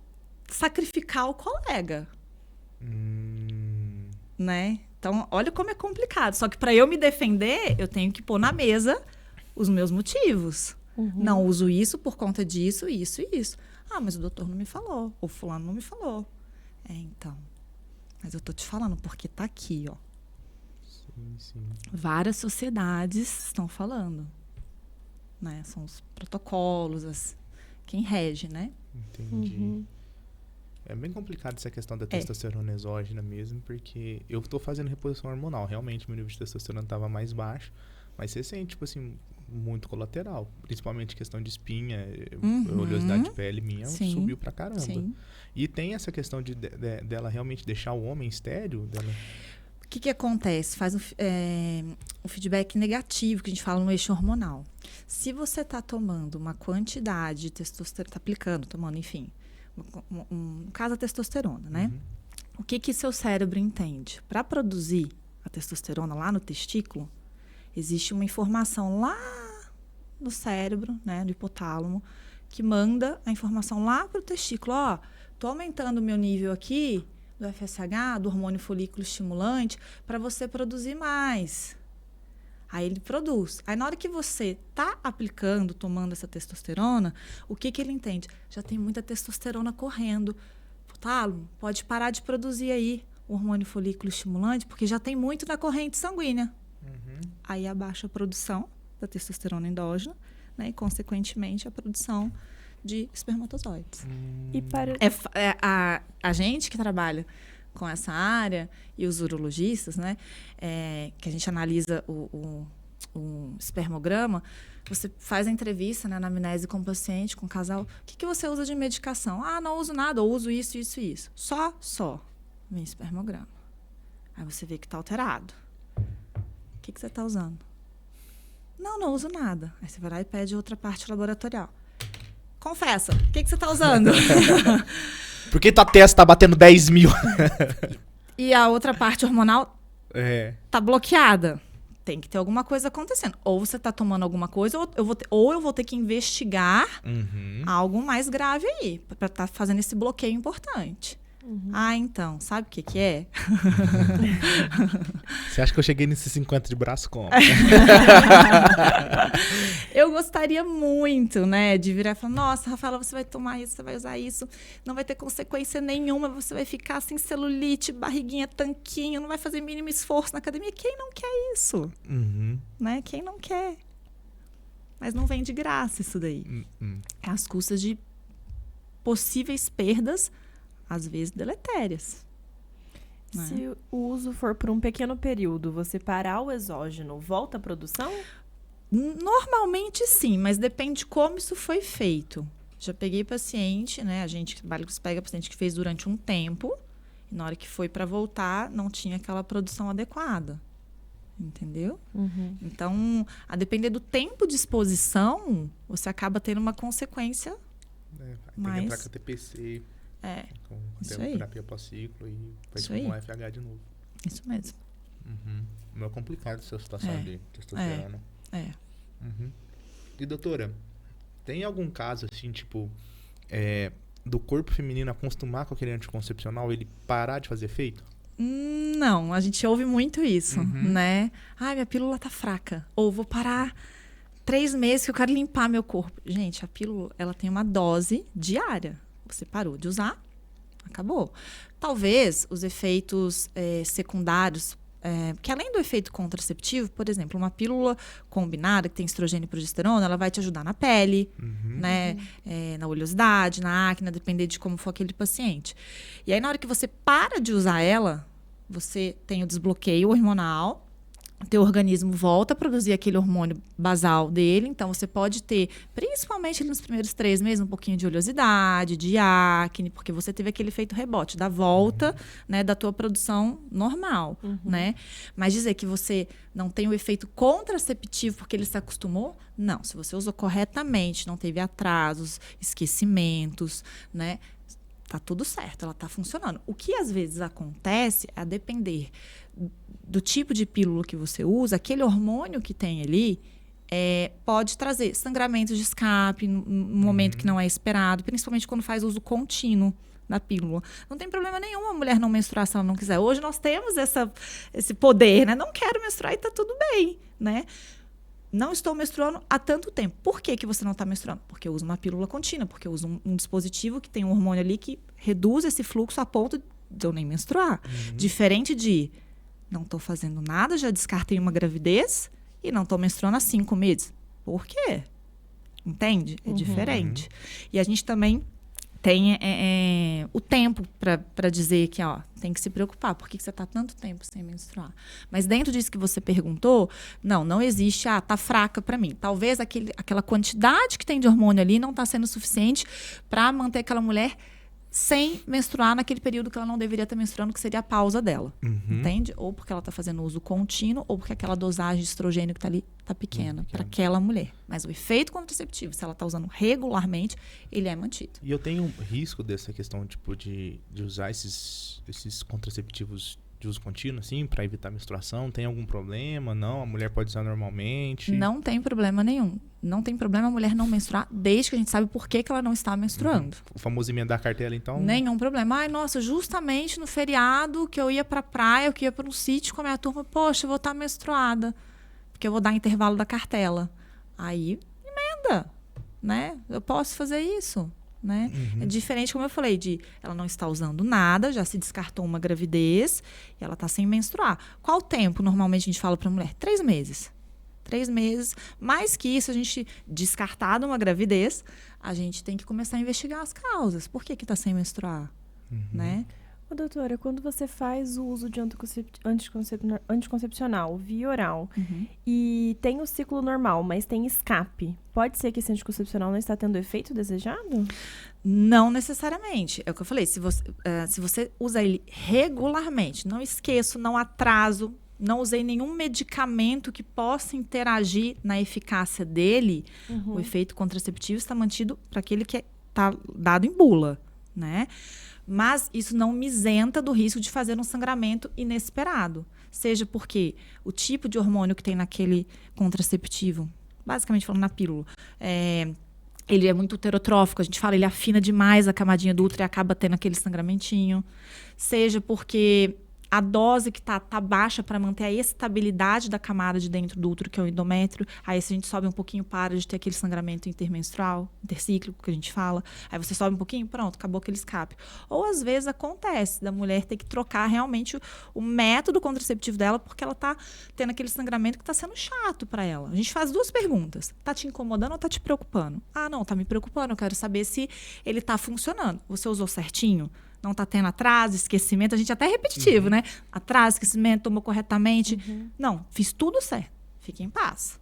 sacrificar o colega. Né? Então, olha como é complicado. Só que para eu me defender, eu tenho que pôr na mesa os meus motivos. Não uso isso por conta disso, isso e isso. Mas o doutor não me falou. O fulano não me falou. Então. Mas eu tô te falando porque tá aqui, ó. Sim. Várias sociedades estão falando. Né? São os protocolos, quem rege, né? Entendi. É bem complicado essa questão da testosterona exógena mesmo, porque eu tô fazendo reposição hormonal. Realmente, meu nível de testosterona tava mais baixo. Mas você sente, tipo assim, muito colateral. Principalmente questão de espinha, oleosidade de pele minha subiu pra caramba. Sim. E tem essa questão dela realmente deixar o homem estéril? O que acontece? Faz um feedback negativo, que a gente fala no eixo hormonal. Se você está tomando uma quantidade de testosterona, está aplicando, tomando, enfim, no caso a testosterona, né? O que seu cérebro entende? Para produzir a testosterona lá no testículo, existe uma informação lá no cérebro, né, no hipotálamo, que manda a informação lá para o testículo. Tô aumentando o meu nível aqui do FSH, do hormônio folículo estimulante, para você produzir mais. Aí ele produz. Aí na hora que você tá aplicando, tomando essa testosterona, o que ele entende? Já tem muita testosterona correndo. Hipotálamo, pode parar de produzir aí o hormônio folículo estimulante, porque já tem muito na corrente sanguínea. Aí abaixa a produção da testosterona endógena, né, e, consequentemente, a produção de espermatozoides. E para... A gente que trabalha com essa área e os urologistas, né, que a gente analisa o espermograma, você faz a entrevista, né, na anamnese com o paciente, com o casal. O que você usa de medicação? Não uso nada, eu uso isso, isso e isso. Só. Meu espermograma. Aí você vê que está alterado. O que você está usando? Não uso nada. Aí você vai lá e pede outra parte laboratorial. Confessa, o que você está usando? Por que tua testa tá batendo 10 mil? E a outra parte hormonal tá bloqueada. Tem que ter alguma coisa acontecendo. Ou você está tomando alguma coisa, ou eu vou ter que investigar algo mais grave aí, para estar fazendo esse bloqueio importante. Então, sabe o que é? Você acha que eu cheguei nesse 50 de braço como? Eu gostaria muito, né, de virar e falar, nossa, Rafaela, você vai tomar isso, você vai usar isso, não vai ter consequência nenhuma, você vai ficar sem celulite, barriguinha, tanquinho, não vai fazer mínimo esforço na academia. Quem não quer isso? Né? Quem não quer? Mas não vem de graça isso daí. É às custas de possíveis perdas, às vezes deletérias. Se o uso for por um pequeno período, você parar o exógeno, volta à produção? Normalmente sim, mas depende de como isso foi feito. Já peguei paciente, né? A gente pega paciente que fez durante um tempo, e na hora que foi para voltar, não tinha aquela produção adequada. Entendeu? Então, a depender do tempo de exposição, você acaba tendo uma consequência. Tem que entrar com a TPC. Com terapia pós-ciclo e vai estimular FH de novo. Isso mesmo. Não é complicado essa situação de testosterona. E doutora, tem algum caso assim, tipo, do corpo feminino acostumar com aquele anticoncepcional, ele parar de fazer efeito? Não, a gente ouve muito isso, né? Minha pílula tá fraca. Ou vou parar 3 meses que eu quero limpar meu corpo. Gente, a pílula, ela tem uma dose diária. Você parou de usar, acabou. Talvez os efeitos secundários, porque além do efeito contraceptivo, por exemplo, uma pílula combinada que tem estrogênio e progesterona, ela vai te ajudar na pele, né, na oleosidade, na acne, a depender de como for aquele paciente. E aí, na hora que você para de usar ela, você tem o desbloqueio hormonal, o teu organismo volta a produzir aquele hormônio basal dele, então você pode ter, principalmente nos primeiros 3 meses, um pouquinho de oleosidade, de acne, porque você teve aquele efeito rebote, da volta, né, da tua produção normal, né? Mas dizer que você não tem o efeito contraceptivo porque ele se acostumou, não. Se você usou corretamente, não teve atrasos, esquecimentos, né? Tá tudo certo, ela tá funcionando. O que às vezes acontece, a depender do tipo de pílula que você usa, aquele hormônio que tem ali pode trazer sangramentos de escape no momento que não é esperado, principalmente quando faz uso contínuo da pílula. Não tem problema nenhum a mulher não menstruar se ela não quiser. Hoje nós temos esse poder, né? Não quero menstruar e tá tudo bem, né? Não estou menstruando há tanto tempo. Por que você não está menstruando? Porque eu uso uma pílula contínua, porque eu uso um dispositivo que tem um hormônio ali que reduz esse fluxo a ponto de eu nem menstruar. Diferente de não estou fazendo nada, já descartei uma gravidez e não estou menstruando há 5 meses. Por quê? Entende? É diferente. E a gente também tem o tempo para dizer que tem que se preocupar. Por que você está tanto tempo sem menstruar? Mas dentro disso que você perguntou, não existe, tá fraca para mim. Talvez aquela quantidade que tem de hormônio ali não está sendo suficiente para manter aquela mulher sem menstruar naquele período que ela não deveria estar menstruando, que seria a pausa dela. Entende? Ou porque ela está fazendo uso contínuo, ou porque aquela dosagem de estrogênio que está ali está pequena para aquela mulher. Mas o efeito contraceptivo, se ela está usando regularmente, ele é mantido. E eu tenho um risco dessa questão, tipo, de usar esses contraceptivos de uso contínuo, assim, para evitar menstruação? Tem algum problema? Não? A mulher pode usar normalmente? Não tem problema nenhum. Não tem problema a mulher não menstruar, desde que a gente sabe por que ela não está menstruando. O famoso emendar a cartela, então? Nenhum problema. Ai, nossa, justamente no feriado que eu ia pra praia, que eu ia para um sítio com a minha turma, poxa, eu vou estar menstruada, porque eu vou dar intervalo da cartela. Aí, emenda, né? Eu posso fazer isso, né? É diferente, como eu falei, de ela não está usando nada, já se descartou uma gravidez e ela está sem menstruar. Qual tempo normalmente a gente fala para a mulher? 3 meses. 3 meses. Mais que isso, a gente, descartada uma gravidez, a gente tem que começar a investigar as causas. Por que está sem menstruar? Né? Ô, doutora, quando você faz o uso de anticoncepcional via oral e tem o ciclo normal, mas tem escape, pode ser que esse anticoncepcional não está tendo o efeito desejado? Não necessariamente. É o que eu falei. Se você usa ele regularmente, não esqueço, não atraso, não usei nenhum medicamento que possa interagir na eficácia dele, o efeito contraceptivo está mantido para aquele que está dado em bula, né? Mas isso não me isenta do risco de fazer um sangramento inesperado. Seja porque o tipo de hormônio que tem naquele contraceptivo, basicamente falando na pílula, ele é muito heterotrófico, a gente fala, ele afina demais a camadinha do útero e acaba tendo aquele sangramentinho. Seja porque a dose que tá baixa para manter a estabilidade da camada de dentro do útero, que é o endométrio. Aí, se a gente sobe um pouquinho, para de ter aquele sangramento intermenstrual, intercíclico, que a gente fala. Aí você sobe um pouquinho, pronto, acabou aquele escape. Ou, às vezes, acontece da mulher ter que trocar realmente o método contraceptivo dela, porque ela tá tendo aquele sangramento que tá sendo chato para ela. A gente faz 2 perguntas. Tá te incomodando ou tá te preocupando? Ah, não, tá me preocupando. Eu quero saber se ele tá funcionando. Você usou certinho? Não está tendo atraso, esquecimento, a gente até é repetitivo, né? Atraso, esquecimento, tomou corretamente. Não, fiz tudo certo. Fique em paz.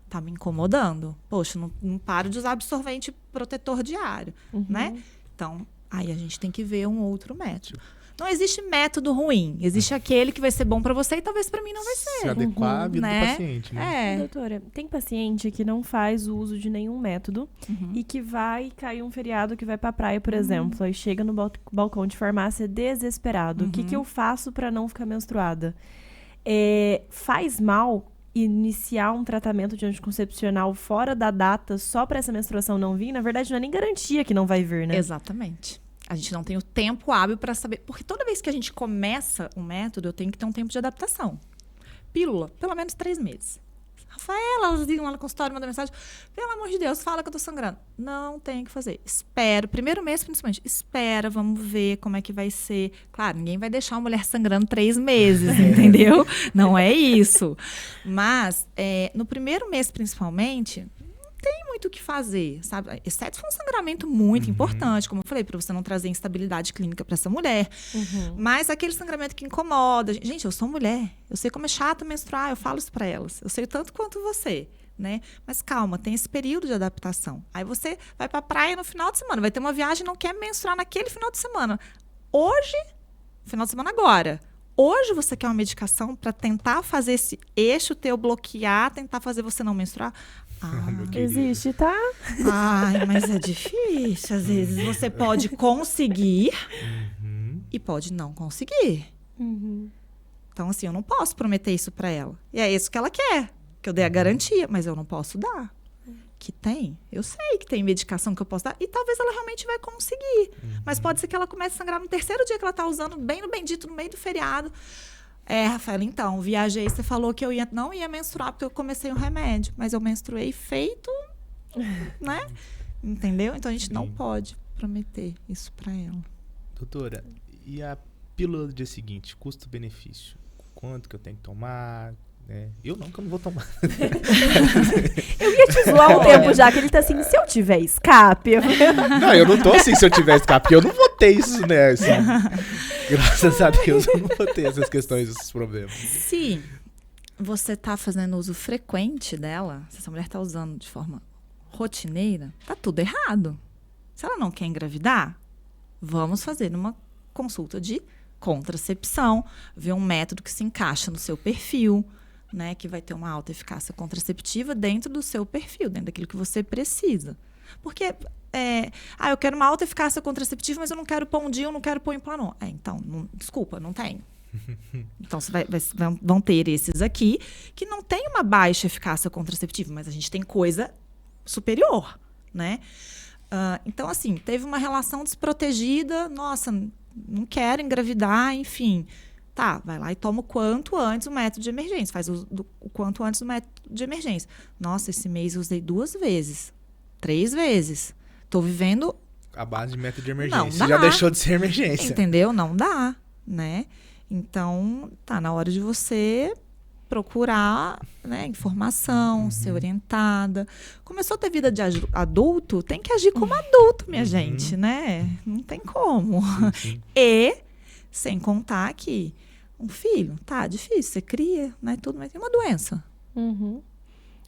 Tá me incomodando. Poxa, não paro de usar absorvente protetor diário, né? Então, aí a gente tem que ver um outro método. Não existe método ruim. Existe aquele que vai ser bom para você e talvez para mim não vai ser. Se adequar à vida do paciente, né? Doutora, tem paciente que não faz o uso de nenhum método e que vai cair um feriado que vai pra praia, por exemplo, aí chega no balcão de farmácia desesperado. O que eu faço para não ficar menstruada? Faz mal iniciar um tratamento de anticoncepcional fora da data só para essa menstruação não vir? Na verdade, não é nem garantia que não vai vir, né? Exatamente. A gente não tem o tempo hábil para saber. Porque toda vez que a gente começa um método, eu tenho que ter um tempo de adaptação. Pílula, pelo menos 3 meses. Rafaela, elas ligam lá no consultório, mandam mensagem. Pelo amor de Deus, fala que eu tô sangrando. Não tem o que fazer. Espera. Primeiro mês, principalmente. Espera, vamos ver como é que vai ser. Claro, ninguém vai deixar uma mulher sangrando 3 meses, entendeu? Não é isso. Mas, no primeiro mês, principalmente, não tem muito o que fazer, sabe? Exceto se for um sangramento muito importante, como eu falei, para você não trazer instabilidade clínica para essa mulher. Mas aquele sangramento que incomoda. Gente, eu sou mulher. Eu sei como é chato menstruar. Eu falo isso para elas. Eu sei tanto quanto você, né? Mas calma, tem esse período de adaptação. Aí você vai para a praia no final de semana. Vai ter uma viagem e não quer menstruar naquele final de semana. Hoje, final de semana agora. Hoje você quer uma medicação para tentar fazer esse eixo teu bloquear, tentar fazer você não menstruar? Existe, tá? Ai, mas é difícil. Às vezes você pode conseguir e pode não conseguir. Então, assim, eu não posso prometer isso para ela. E é isso que ela quer, que eu dê a garantia, mas eu não posso dar. Que tem. Eu sei que tem medicação que eu posso dar e talvez ela realmente vai conseguir. Mas pode ser que ela comece a sangrar no terceiro dia que ela tá usando, bem no bendito, no meio do feriado. Rafaela, então, viajei, você falou que eu não ia menstruar porque eu comecei um remédio, mas eu menstruei feito, né? Entendeu? Então a gente não pode prometer isso pra ela. Doutora, e a pílula do dia seguinte, custo-benefício? Quanto que eu tenho que tomar? Eu não vou tomar. Eu ia te zoar um tempo já, que ele tá assim, se eu tiver escape... Não, eu não tô assim se eu tiver escape, porque eu não vou ter isso, né? Assim, graças a Deus eu não vou ter essas questões, esses problemas. Se você tá fazendo uso frequente dela, se essa mulher tá usando de forma rotineira, tá tudo errado. Se ela não quer engravidar, vamos fazer uma consulta de contracepção, ver um método que se encaixa no seu perfil, né, que vai ter uma alta eficácia contraceptiva dentro do seu perfil, dentro daquilo que você precisa. Porque, eu quero uma alta eficácia contraceptiva, mas eu não quero pôr um dia, eu não quero pôr Implanon. Então, desculpa, não tenho. Então, vão ter esses aqui que não tem uma baixa eficácia contraceptiva, mas a gente tem coisa superior, né? Então, assim, teve uma relação desprotegida, nossa, não quero engravidar, enfim... Tá, vai lá e toma o quanto antes o método de emergência. Faz o quanto antes o método de emergência. Nossa, esse mês eu usei 2 vezes. 3 vezes. Tô vivendo... A base de método de emergência. Não dá. Já deixou de ser emergência. Entendeu? Não dá, né? Então, tá na hora de você procurar, né, informação, ser orientada. Começou a ter vida de adulto, tem que agir como adulto, minha gente, né? Não tem como. Sim. E... sem contar que um filho, tá difícil, você cria, né, tudo, mas tem uma doença.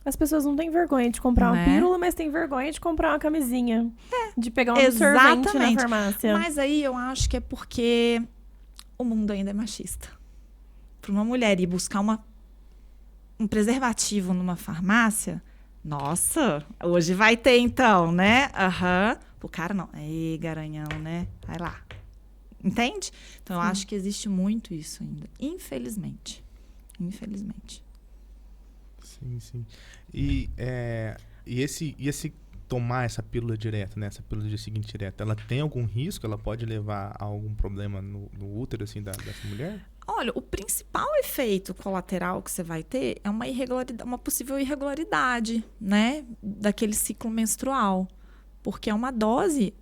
As pessoas não têm vergonha de comprar uma pílula, mas têm vergonha de comprar uma camisinha. De pegar um absorvente na farmácia. Mas aí eu acho que é porque o mundo ainda é machista. Para uma mulher ir buscar um preservativo numa farmácia, nossa, hoje vai ter então, né? O cara não. Ei, garanhão, né? Vai lá. Entende? Então, eu acho que existe muito isso ainda. Infelizmente. Infelizmente. Sim. E esse tomar essa pílula direta, né? Essa pílula do dia seguinte direta, ela tem algum risco? Ela pode levar a algum problema no útero, assim, dessa mulher? Olha, o principal efeito colateral que você vai ter é uma possível irregularidade, né? Daquele ciclo menstrual. Porque é uma dose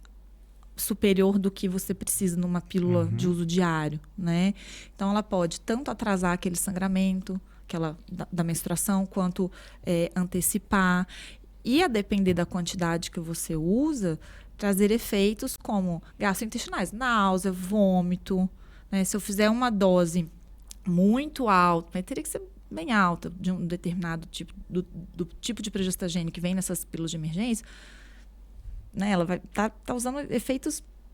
superior do que você precisa numa pílula de uso diário, né? Então, ela pode tanto atrasar aquele sangramento da menstruação, quanto antecipar. E, a depender da quantidade que você usa, trazer efeitos como gastrointestinais, náusea, vômito, né? Se eu fizer uma dose muito alta, mas teria que ser bem alta, de um determinado tipo, do tipo de progestagênio que vem nessas pílulas de emergência, né, ela vai tá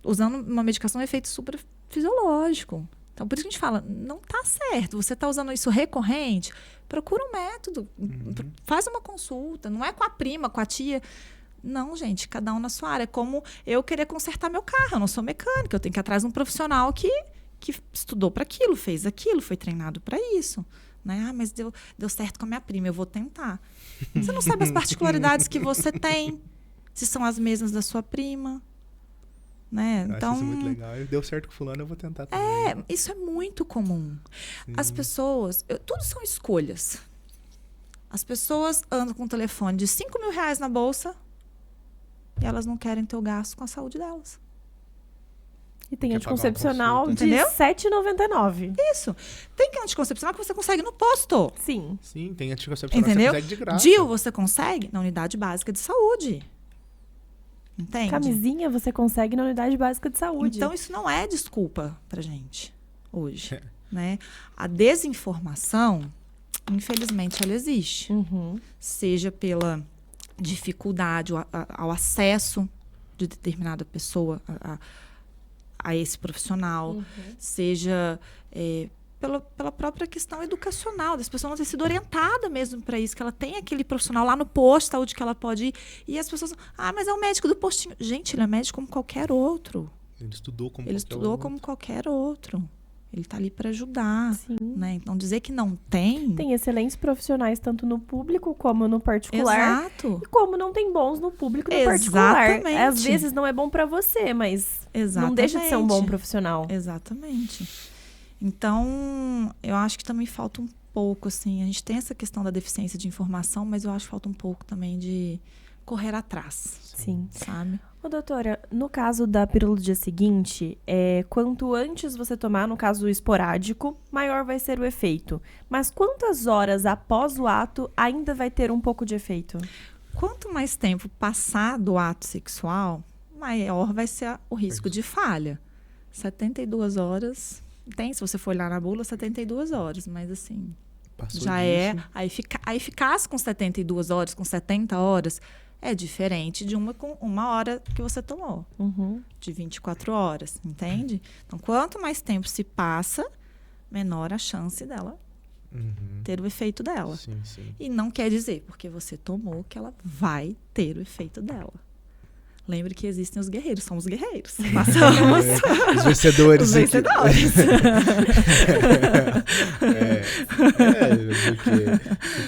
usando uma medicação efeito super fisiológico. Então, por isso que a gente fala, não tá certo. Você tá usando isso recorrente, procura um método, faz uma consulta, não é com a prima, com a tia. Não, gente, cada um na sua área. É como eu querer consertar meu carro, eu não sou mecânica, eu tenho que ir atrás de um profissional que estudou para aquilo, fez aquilo, foi treinado para isso. Né? Mas deu certo com a minha prima, eu vou tentar. Você não sabe as particularidades que você tem. Se são as mesmas da sua prima, né? Então, acho isso muito legal. Deu certo com fulano, eu vou tentar também. Isso é muito comum. Sim. As pessoas... tudo são escolhas. As pessoas andam com um telefone de R$5.000 na bolsa e elas não querem ter o gasto com a saúde delas. E tem Quer pagar uma anticoncepcional consulta. de Entendeu? R$7,99. Isso. Tem que anticoncepcional que você consegue no posto. Sim. Sim, tem anticoncepcional que Entendeu? você consegue de graça. DIU você consegue na unidade básica de saúde. Entende? Camisinha você consegue na unidade básica de saúde. Então, isso não é desculpa pra gente hoje. Né? A desinformação, infelizmente, ela existe. Uhum. Seja pela dificuldade ao acesso de determinada pessoa a esse profissional, seja pela própria questão educacional, das pessoas não terem sido orientadas mesmo para isso, que ela tem aquele profissional lá no posto de saúde que ela pode ir, e as pessoas, mas é o médico do postinho. Gente, ele é médico como qualquer outro. Ele estudou como Ele qualquer estudou outro. como qualquer outro. Ele está ali para ajudar. Sim. Né? Então, dizer que não tem... Tem excelentes profissionais tanto no público como no particular. Exato. E como não tem bons no público e no particular. Exatamente. Às vezes não é bom pra você, mas Exatamente. não deixa de ser um bom profissional. Exatamente. Então, eu acho que também falta um pouco, assim, a gente tem essa questão da deficiência de informação, mas eu acho que falta um pouco também de correr atrás, Sim. sabe? Ô, doutora, no caso da pílula do dia seguinte, quanto antes você tomar, no caso esporádico, maior vai ser o efeito. Mas quantas horas após o ato ainda vai ter um pouco de efeito? Quanto mais tempo passar do ato sexual, maior vai ser o risco de falha. 72 horas, se você for olhar na bula, 72 horas, mas assim, Passou já disso. a eficácia com 72 horas, com 70 horas, é diferente de uma com 1 hora que você tomou, Uhum. de 24 horas, entende? Então, quanto mais tempo se passa, menor a chance dela Uhum. ter o efeito dela. Sim, sim. E não quer dizer, porque você tomou, que ela vai ter o efeito dela. Lembre que existem os guerreiros, somos guerreiros. Passamos. Os vencedores. Os aqui. vencedores.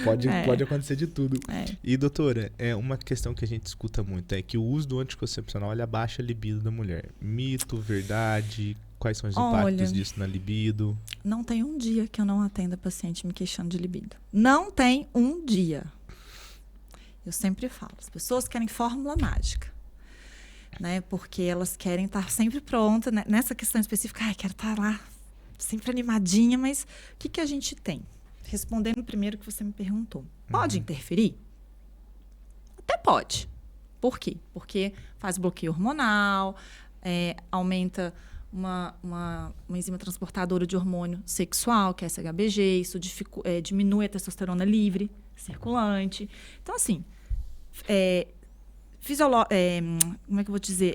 Porque pode acontecer de tudo. É. E, doutora, uma questão que a gente escuta muito é que o uso do anticoncepcional ele abaixa a libido da mulher. Mito, verdade? Quais são os impactos Olha, disso na libido? Não tem um dia que eu não atenda paciente me queixando de libido. Não tem um dia. Eu sempre falo, as pessoas querem fórmula mágica. Né? Porque elas querem estar sempre pronta, né? Nessa questão específica, quero estar lá sempre animadinha, mas o que a gente tem? Respondendo primeiro que você me perguntou. Pode interferir? Até pode. Por quê? Porque faz bloqueio hormonal, aumenta uma enzima transportadora de hormônio sexual, que é SHBG, isso diminui a testosterona livre, circulante. Então, assim, como é que eu vou dizer?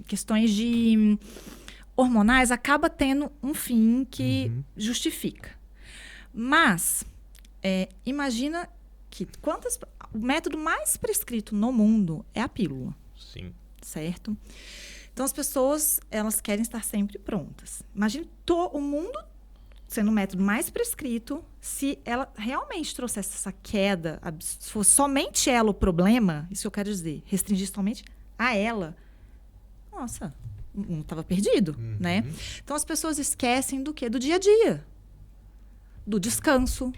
Questões de hormonais acaba tendo um fim que justifica. Mas, imagina que o método mais prescrito no mundo é a pílula. Sim. Certo? Então, as pessoas, elas querem estar sempre prontas. Imagine o mundo sendo o método mais prescrito, se ela realmente trouxesse essa queda, se fosse somente ela o problema, isso que eu quero dizer, restringir somente a ela, nossa, o mundo estava perdido, né? Então, as pessoas esquecem do quê? Do dia a dia. Do descanso,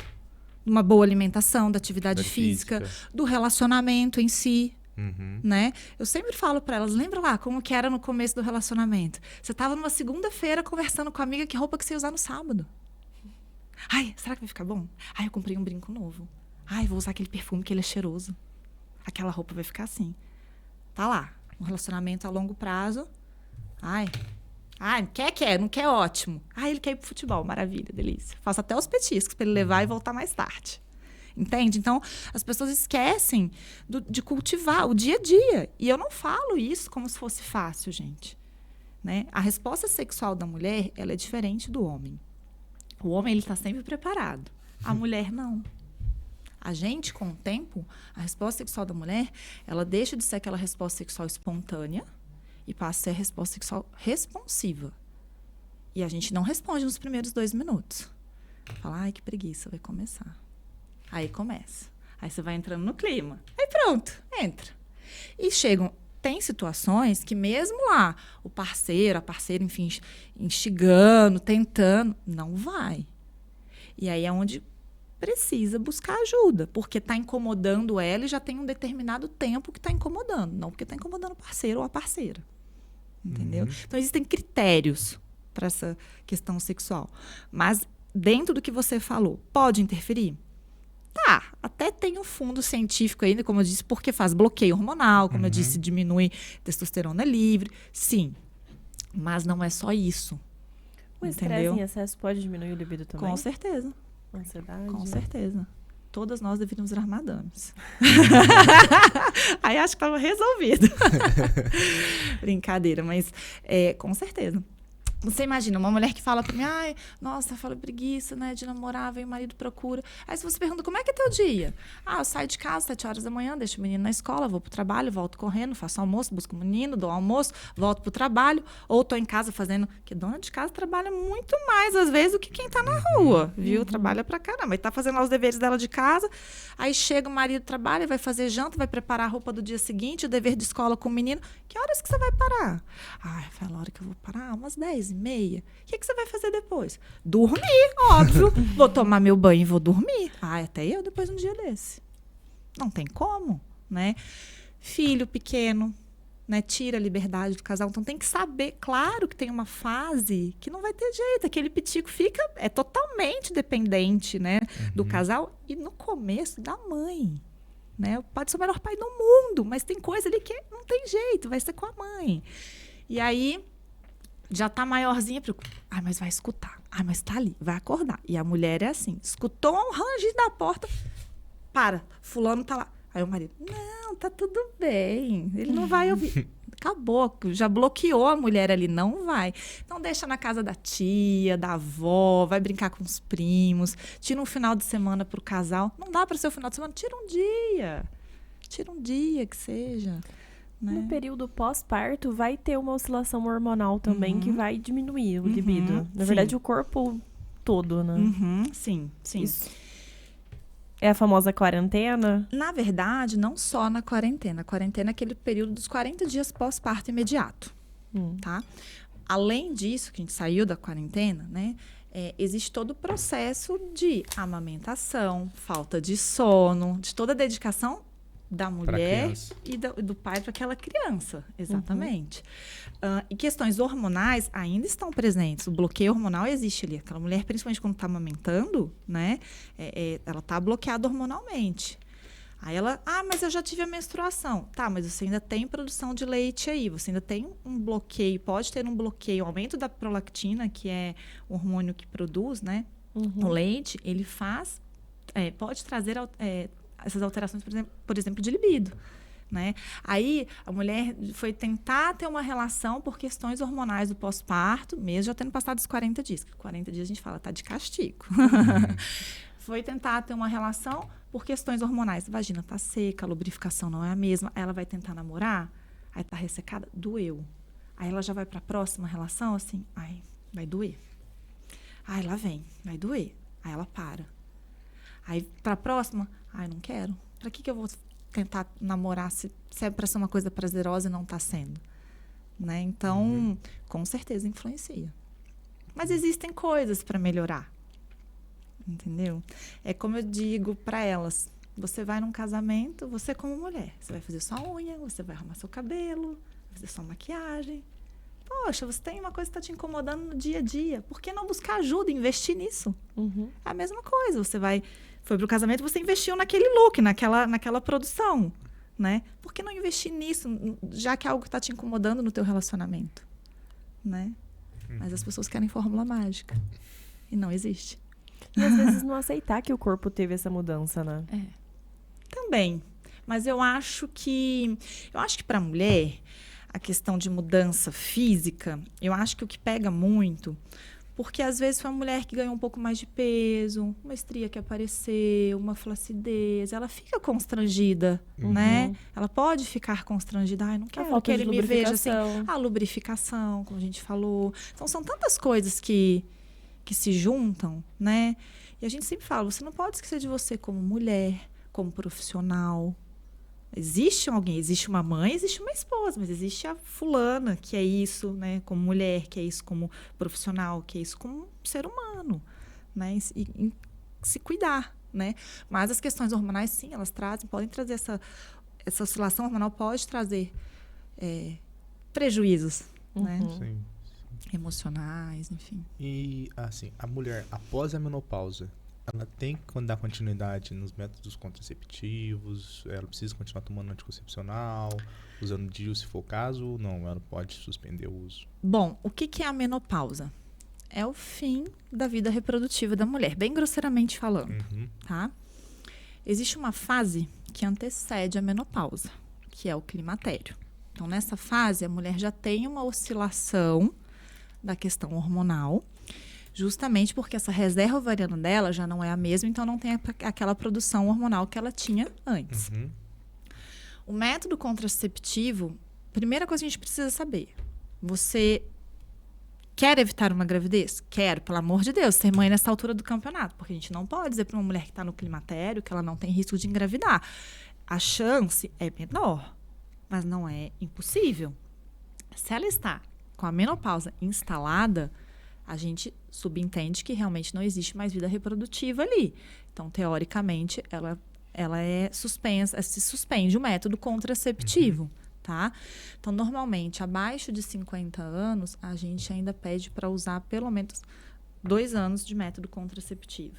de uma boa alimentação, da atividade física, do relacionamento em si. Né? Eu sempre falo para elas, lembra lá como que era no começo do relacionamento? Você estava numa segunda-feira conversando com a amiga que roupa que você ia usar no sábado. Ai, será que vai ficar bom? Ai, eu comprei um brinco novo. Ai, vou usar aquele perfume que ele é cheiroso. Aquela roupa vai ficar assim. Tá lá, um relacionamento a longo prazo. Ai, quer, não quer, ótimo. Ai, ele quer ir pro futebol, maravilha, delícia. Faço até os petiscos para ele levar e voltar mais tarde. Entende? Então, as pessoas esquecem de cultivar o dia a dia. E eu não falo isso como se fosse fácil, gente. Né? A resposta sexual da mulher, ela é diferente do homem. O homem, ele está sempre preparado. A mulher, não. A gente, com o tempo, a resposta sexual da mulher, ela deixa de ser aquela resposta sexual espontânea e passa a ser a resposta sexual responsiva. E a gente não responde nos primeiros 2 minutos. Fala, ai, que preguiça, vai começar. Aí começa. Aí você vai entrando no clima. Aí pronto, entra. E tem situações que mesmo lá, o parceiro, a parceira, enfim, instigando, tentando, não vai. E aí é onde precisa buscar ajuda, porque está incomodando ela e já tem um determinado tempo que está incomodando. Não porque está incomodando o parceiro ou a parceira. entendeu? Então, existem critérios para essa questão sexual. Mas, dentro do que você falou, pode interferir? Tá, até tem um fundo científico ainda, como eu disse, porque faz bloqueio hormonal, como eu disse, diminui testosterona livre, sim. Mas não é só isso. O estresse em excesso pode diminuir o libido também? Com certeza. Ansiedade? Com certeza. Todas nós deveríamos usar madames. Aí acho que estava resolvido. Brincadeira, mas com certeza. Você imagina, uma mulher que fala pra mim, ai, nossa, fala preguiça, né, de namorar, vem o marido procura. Aí se você pergunta, como é que é teu dia? Ah, eu saio de casa 7 horas da manhã, deixo o menino na escola, vou pro trabalho, volto correndo, faço almoço, busco o menino, dou almoço, volto pro trabalho, ou tô em casa fazendo, porque dona de casa trabalha muito mais, às vezes, do que quem tá na rua, viu? Trabalha pra caramba, e tá fazendo lá os deveres dela de casa, aí chega o marido, trabalha, vai fazer janta, vai preparar a roupa do dia seguinte, o dever de escola com o menino. Que horas que você vai parar? Ai, fala a hora que eu vou parar, umas 10h30. O que você vai fazer depois? Dormir, óbvio. Vou tomar meu banho e vou dormir. Ah, até eu depois de um dia desse. Não tem como, né? Filho pequeno, né? Tira a liberdade do casal. Então tem que saber, claro que tem uma fase que não vai ter jeito. Aquele pitico é totalmente dependente, né? Do casal e no começo da mãe. Né? Pode ser o melhor pai do mundo, mas tem coisa ali que não tem jeito, vai ser com a mãe. E aí já tá maiorzinha, ai, mas vai escutar. Ai, mas tá ali, vai acordar. E a mulher é assim, escutou um rangido da porta, para, fulano tá lá. Aí o marido, não, tá tudo bem, ele não vai ouvir. Acabou, já bloqueou a mulher ali, não vai. Então deixa na casa da tia, da avó, vai brincar com os primos, tira um final de semana pro casal. Não dá para ser o final de semana, tira um dia que seja. Né? No período pós-parto, vai ter uma oscilação hormonal também que vai diminuir o libido. Na verdade, o corpo todo, né? Sim. Isso. É a famosa quarentena? Na verdade, não só na quarentena. A quarentena é aquele período dos 40 dias pós-parto imediato, tá? Além disso, que a gente saiu da quarentena, né? Existe todo o processo de amamentação, falta de sono, de toda a dedicação da mulher e do pai para aquela criança, exatamente. E questões hormonais ainda estão presentes. O bloqueio hormonal existe ali. Aquela mulher, principalmente quando está amamentando, né? Ela está bloqueada hormonalmente. Aí ela, mas eu já tive a menstruação. Tá, mas você ainda tem produção de leite aí. Você ainda tem um bloqueio, pode ter um bloqueio. O aumento da prolactina, que é o hormônio que produz, né? O leite, ele pode trazer essas alterações, por exemplo, de libido, né? Aí a mulher foi tentar ter uma relação por questões hormonais do pós-parto, mesmo já tendo passado os 40 dias. 40 dias a gente fala, tá de castigo. Foi tentar ter uma relação por questões hormonais. A vagina tá seca, a lubrificação não é a mesma. Aí ela vai tentar namorar, aí tá ressecada, doeu. Aí ela já vai para a próxima relação, assim, ai, vai doer. Aí lá vem, vai doer. Aí ela para. Aí para a próxima, ai, não quero. Para que eu vou tentar namorar se é para ser uma coisa prazerosa e não está sendo? Né? Então, com certeza influencia. Mas existem coisas para melhorar. Entendeu? É como eu digo para elas, você vai num casamento, você como mulher, você vai fazer sua unha, você vai arrumar seu cabelo, vai fazer sua maquiagem. Poxa, você tem uma coisa que está te incomodando no dia a dia. Por que não buscar ajuda e investir nisso? É a mesma coisa. Você foi pro casamento, você investiu naquele look, naquela produção, né? Por que não investir nisso, já que é algo que está te incomodando no teu relacionamento, né? Mas as pessoas querem fórmula mágica. E não existe. E às vezes não aceitar que o corpo teve essa mudança, né? Também. Mas eu acho que para a mulher, a questão de mudança física, eu acho que o que pega muito, porque às vezes foi uma mulher que ganhou um pouco mais de peso, uma estria que apareceu, uma flacidez, ela fica constrangida, né? Ela pode ficar constrangida, ai, não quero que ele me veja assim. A lubrificação, como a gente falou. Então, são tantas coisas que se juntam, né? E a gente sempre fala, você não pode esquecer de você como mulher, como profissional. Existe alguém, existe uma mãe, existe uma esposa, mas existe a fulana, que é isso, né, como mulher, que é isso como profissional, que é isso como ser humano, né, e se cuidar, né. Mas as questões hormonais, sim, elas podem trazer essa oscilação hormonal pode trazer prejuízos, né? Sim. Emocionais, enfim. E, assim, a mulher, após a menopausa, ela tem que dar continuidade nos métodos contraceptivos? Ela precisa continuar tomando anticoncepcional, usando DIU se for o caso, ou não? Ela pode suspender o uso? Bom, o que é a menopausa? É o fim da vida reprodutiva da mulher, bem grosseiramente falando, tá? Existe uma fase que antecede a menopausa, que é o climatério. Então, nessa fase, a mulher já tem uma oscilação da questão hormonal, justamente porque essa reserva ovariana dela já não é a mesma, então não tem aquela produção hormonal que ela tinha antes. O método contraceptivo, primeira coisa que a gente precisa saber, você quer evitar uma gravidez? Quero, pelo amor de Deus, ser mãe nessa altura do campeonato, porque a gente não pode dizer para uma mulher que está no climatério que ela não tem risco de engravidar. A chance é menor, mas não é impossível. Se ela está com a menopausa instalada, a gente subentende que realmente não existe mais vida reprodutiva ali. Então, teoricamente, ela é suspensa, se suspende o método contraceptivo, tá? Então, normalmente, abaixo de 50 anos, a gente ainda pede para usar pelo menos 2 anos de método contraceptivo.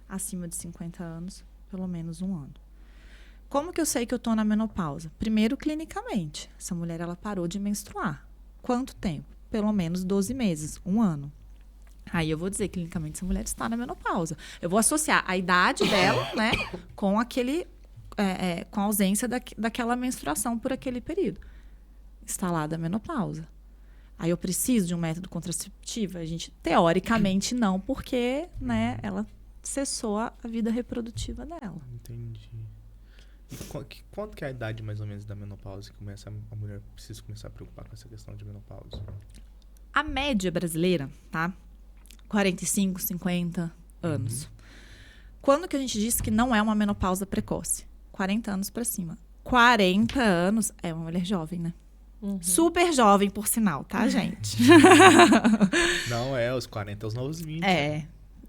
Acima de 50 anos, pelo menos 1 ano. Como que eu sei que eu estou na menopausa? Primeiro, clinicamente. Essa mulher, ela parou de menstruar. Quanto tempo? Pelo menos 12 meses, 1 ano. Aí eu vou dizer, clinicamente, essa mulher está na menopausa. Eu vou associar a idade dela, né, com com a ausência daquela menstruação por aquele período. Instalada a menopausa. Aí eu preciso de um método contraceptivo? A gente, teoricamente, não, porque, né, ela cessou a vida reprodutiva dela. Entendi. E quanto que é a idade, mais ou menos, da menopausa que a mulher precisa começar a preocupar com essa questão de menopausa? A média brasileira, tá? 45, 50 anos. Quando que a gente diz que não é uma menopausa precoce? 40 anos pra cima. 40 anos é uma mulher jovem, né? Super jovem, por sinal, tá, gente? Não, os 40 os novos 20.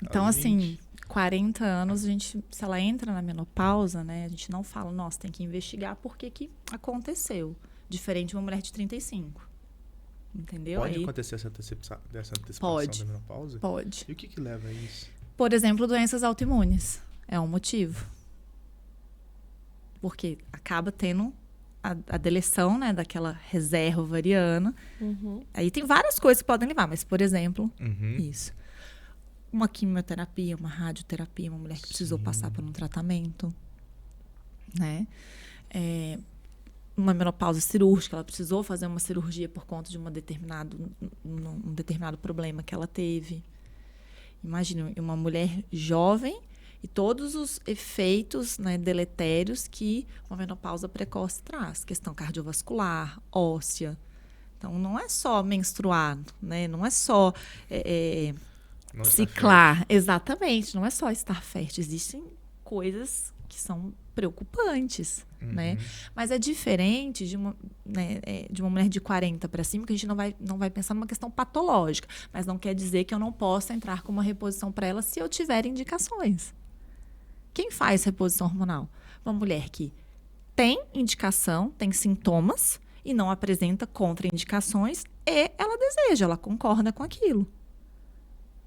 Então, Aos assim, 20. 40 anos, se ela entra na menopausa, né? A gente não fala, nossa, tem que investigar por que aconteceu. Diferente de uma mulher de 35. Entendeu? Pode acontecer essa antecipação da menopausa? Pode. E o que leva a isso? Por exemplo, doenças autoimunes. É um motivo. Porque acaba tendo a deleção, né, daquela reserva ovariana. Aí tem várias coisas que podem levar, mas, por exemplo, isso. Uma quimioterapia, uma radioterapia, uma mulher que precisou passar por um tratamento, né? Uma menopausa cirúrgica, ela precisou fazer uma cirurgia por conta de um determinado problema que ela teve. Imagine uma mulher jovem e todos os efeitos, né, deletérios que uma menopausa precoce traz. Questão cardiovascular, óssea. Então, não é só menstruar, né? Não é só ciclar. Exatamente. Não é só estar fértil. Existem coisas que são preocupantes, né? Mas é diferente de uma mulher de 40 para cima, que a gente não vai pensar numa questão patológica. Mas não quer dizer que eu não possa entrar com uma reposição para ela se eu tiver indicações. Quem faz reposição hormonal? Uma mulher que tem indicação, tem sintomas e não apresenta contraindicações e ela deseja, ela concorda com aquilo.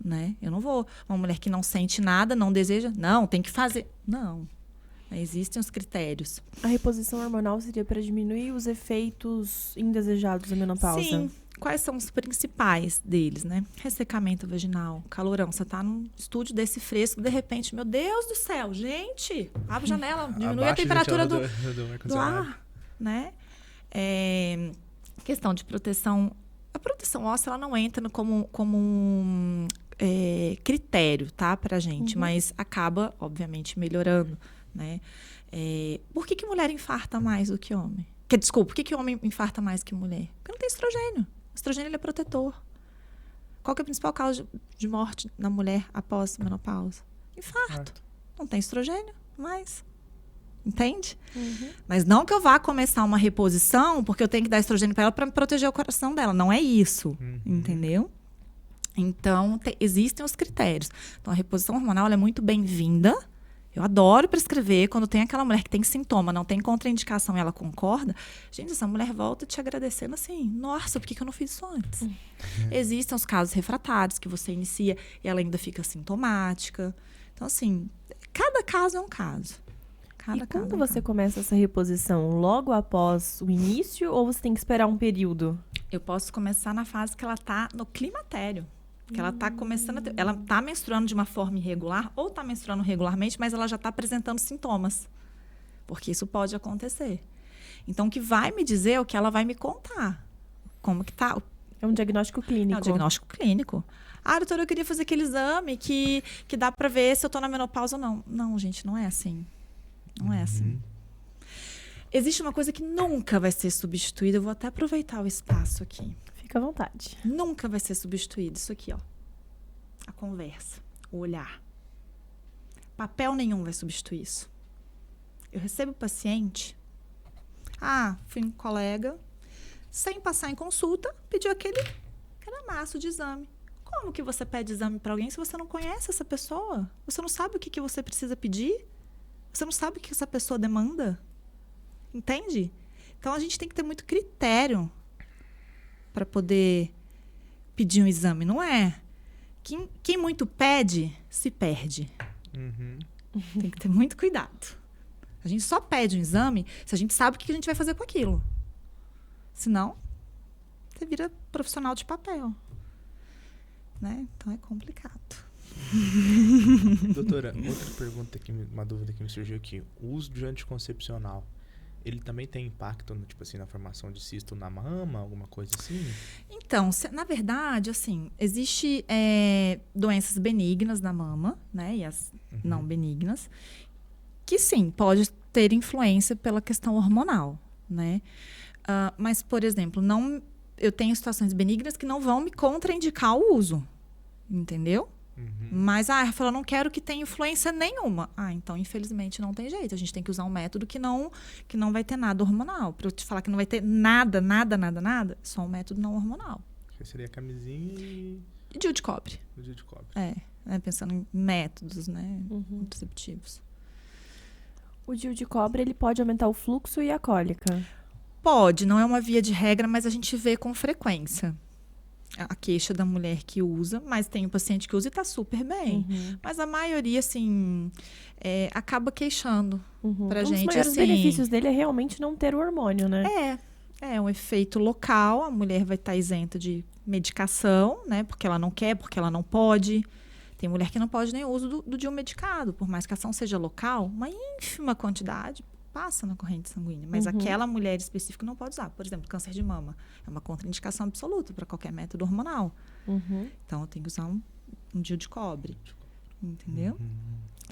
Né? Eu não vou... Uma mulher que não sente nada, não deseja, não, tem que fazer. Não. Existem os critérios. A reposição hormonal seria para diminuir os efeitos indesejados da menopausa? Sim. Quais são os principais deles, né? Ressecamento vaginal, calorão. Você tá num estúdio desse fresco, de repente, meu Deus do céu, gente, abre a janela, diminui a temperatura do ar, né? Questão de proteção. A proteção óssea, ela não entra como um critério, tá, pra gente, mas acaba, obviamente, melhorando, né? Por que mulher infarta mais do que homem? Desculpa, por que homem infarta mais que mulher? Porque não tem estrogênio. O estrogênio, ele é protetor. Qual que é a principal causa de morte na mulher após menopausa? Infarto. Não tem estrogênio mais. Entende? Mas não que eu vá começar uma reposição porque eu tenho que dar estrogênio para ela para proteger o coração dela. Não é isso. Entendeu? Então, existem os critérios. Então, a reposição hormonal ela é muito bem-vinda. Eu adoro prescrever quando tem aquela mulher que tem sintoma, não tem contraindicação e ela concorda. Gente, essa mulher volta te agradecendo assim, nossa, por que eu não fiz isso antes? Existem os casos refratários que você inicia e ela ainda fica sintomática. Então, assim, cada caso é um caso. E quando você começa essa reposição? Logo após o início ou você tem que esperar um período? Eu posso começar na fase que ela está no climatério. Que ela está começando ela está menstruando de uma forma irregular ou está menstruando regularmente, mas ela já está apresentando sintomas. Porque isso pode acontecer. Então, o que vai me dizer é o que ela vai me contar. Como que tá. É um diagnóstico clínico. É um diagnóstico clínico. Ah, doutora, eu queria fazer aquele exame que dá para ver se eu estou na menopausa ou não. Não, gente, não é assim. Não é assim. Existe uma coisa que nunca vai ser substituída. Eu vou até aproveitar o espaço aqui. Fica à vontade. Nunca vai ser substituído. Isso aqui, ó. A conversa, o olhar. Papel nenhum vai substituir isso. Eu recebo o paciente. Ah, fui um colega, sem passar em consulta, pediu aquele maço de exame. Como que você pede exame para alguém se você não conhece essa pessoa? Você não sabe o que você precisa pedir? Você não sabe o que essa pessoa demanda? Entende? Então, a gente tem que ter muito critério para poder pedir um exame, não é? Quem muito pede, se perde. Tem que ter muito cuidado. A gente só pede um exame se a gente sabe o que a gente vai fazer com aquilo. Senão, você vira profissional de papel. Né? Então, é complicado. Doutora, outra pergunta, uma dúvida que me surgiu aqui. O uso de anticoncepcional, ele também tem impacto, tipo assim, na formação de cisto na mama, alguma coisa assim? Então, na verdade, assim, existe doenças benignas na mama, né? E as não benignas, que sim, pode ter influência pela questão hormonal, né? Mas, por exemplo, eu tenho situações benignas que não vão me contraindicar o uso, entendeu? Mas, Rafaela, eu não quero que tenha influência nenhuma. Então, infelizmente, não tem jeito. A gente tem que usar um método que não vai ter nada hormonal. Para eu te falar que não vai ter nada, só um método não hormonal. Que seria a camisinha e DIU de cobre. o DIU de cobre. Pensando em métodos, né? Contraceptivos. O DIU de cobre, ele pode aumentar o fluxo e a cólica? Pode, não é uma via de regra, mas a gente vê com frequência a queixa da mulher que usa, mas tem um paciente que usa e está super bem. Mas a maioria, assim, acaba queixando pra gente. Um dos maiores benefícios dele é realmente não ter o hormônio, né? É um efeito local, a mulher vai estar isenta de medicação, né? Porque ela não quer, porque ela não pode. Tem mulher que não pode nem o uso do DIU medicado, por mais que a ação seja local, uma ínfima quantidade passa na corrente sanguínea, mas aquela mulher específica não pode usar. Por exemplo, câncer de mama é uma contraindicação absoluta para qualquer método hormonal. Então, eu tenho que usar um DIU de cobre, entendeu?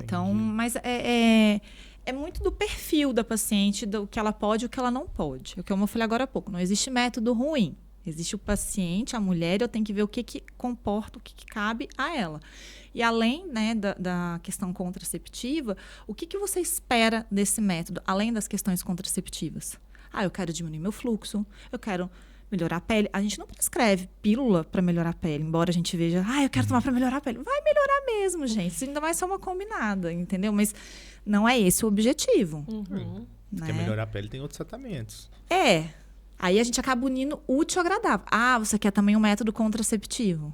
Então, mas é muito do perfil da paciente, do que ela pode e o que ela não pode. É o que eu falei agora há pouco, não existe método ruim. Existe o paciente, a mulher, e eu tenho que ver o que comporta, o que cabe a ela. E além, né, da questão contraceptiva, o que você espera desse método, além das questões contraceptivas? Eu quero diminuir meu fluxo, eu quero melhorar a pele. A gente não prescreve pílula para melhorar a pele, embora a gente veja, eu quero tomar para melhorar a pele. Vai melhorar mesmo, gente. Isso ainda vai ser uma combinada, entendeu? Mas não é esse o objetivo. Se quer melhorar a pele, tem outros tratamentos. Aí a gente acaba unindo útil ao agradável. Você quer também um método contraceptivo?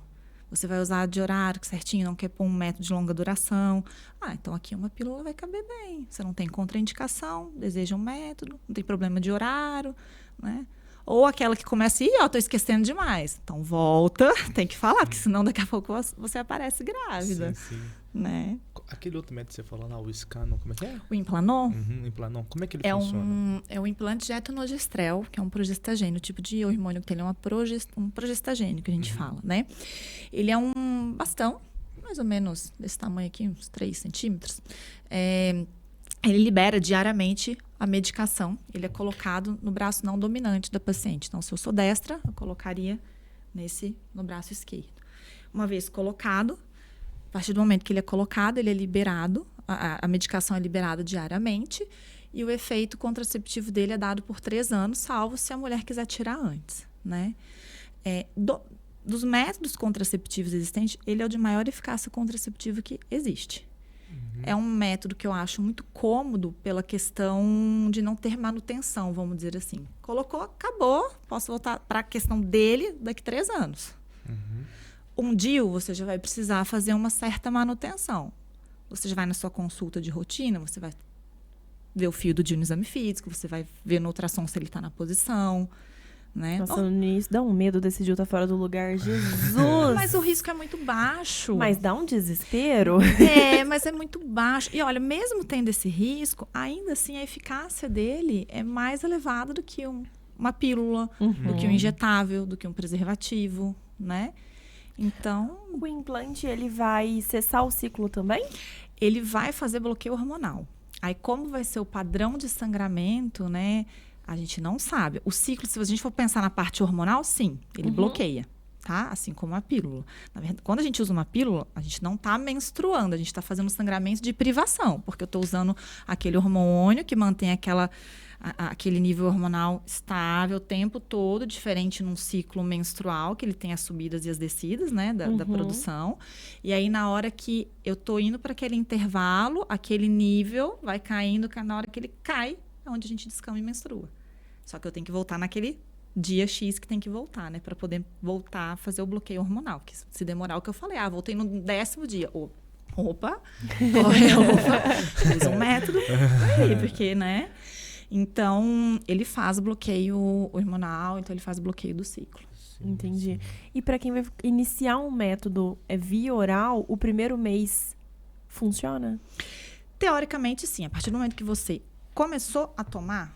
Você vai usar de horário certinho, não quer pôr um método de longa duração. Então aqui uma pílula vai caber bem. Você não tem contraindicação, deseja um método, não tem problema de horário, né? Ou aquela que começa tô esquecendo demais. Então volta, tem que falar, porque senão daqui a pouco você aparece grávida. Sim. Né? Aquele outro método que você falou lá, o Scano, como é que é? O Implanon? O Implanon, como é que ele funciona? É um implante de etonogestrel, que é um progestagênio, o tipo de hormônio que tem, ele é um progestagênio que a gente fala, né? Ele é um bastão, mais ou menos desse tamanho aqui, uns 3 centímetros. Ele libera diariamente a medicação. Ele é colocado no braço não dominante da paciente. Então, se eu sou destra, eu colocaria no braço esquerdo. Uma vez colocado, a partir do momento que ele é colocado, ele é liberado, a medicação é liberada diariamente e o efeito contraceptivo dele é dado por 3 anos, salvo se a mulher quiser tirar antes, né? Dos métodos contraceptivos existentes, ele é o de maior eficácia contraceptiva que existe. É um método que eu acho muito cômodo pela questão de não ter manutenção, vamos dizer assim. Colocou, acabou, posso voltar para a questão dele daqui 3 anos. Um DIU, você já vai precisar fazer uma certa manutenção. Você já vai na sua consulta de rotina, você vai ver o fio do DIU no exame físico, você vai ver no ultrassom se ele está na posição, né? Nossa, no início dá um medo desse DIU tá fora do lugar. Jesus! Mas o risco é muito baixo. Mas dá um desespero. Mas é muito baixo. E olha, mesmo tendo esse risco, ainda assim a eficácia dele é mais elevada do que uma pílula, do que um injetável, do que um preservativo, né? Então, O implante, ele vai cessar o ciclo também? ele vai fazer bloqueio hormonal. Aí, como vai ser o padrão de sangramento, né? A gente não sabe. O ciclo, se a gente for pensar na parte hormonal, sim, ele bloqueia, tá? Assim como a pílula. Na verdade, quando a gente usa uma pílula, a gente não tá menstruando, a gente tá fazendo sangramento de privação, porque eu tô usando aquele hormônio que mantém aquele nível hormonal estável o tempo todo, diferente num ciclo menstrual, que ele tem as subidas e as descidas, né, da produção. E aí, na hora que eu tô indo para aquele intervalo, aquele nível vai caindo, na hora que ele cai, é onde a gente descama e menstrua. Só que eu tenho que voltar naquele dia X que tem que voltar, né, para poder voltar a fazer o bloqueio hormonal, que se demorar o que eu falei, voltei no 10º dia. Opa, usa um método aí, porque, né? Então, ele faz bloqueio hormonal, então ele faz bloqueio do ciclo. Entendi. E para quem vai iniciar um método via oral, o primeiro mês funciona? Teoricamente, sim. A partir do momento que você começou a tomar,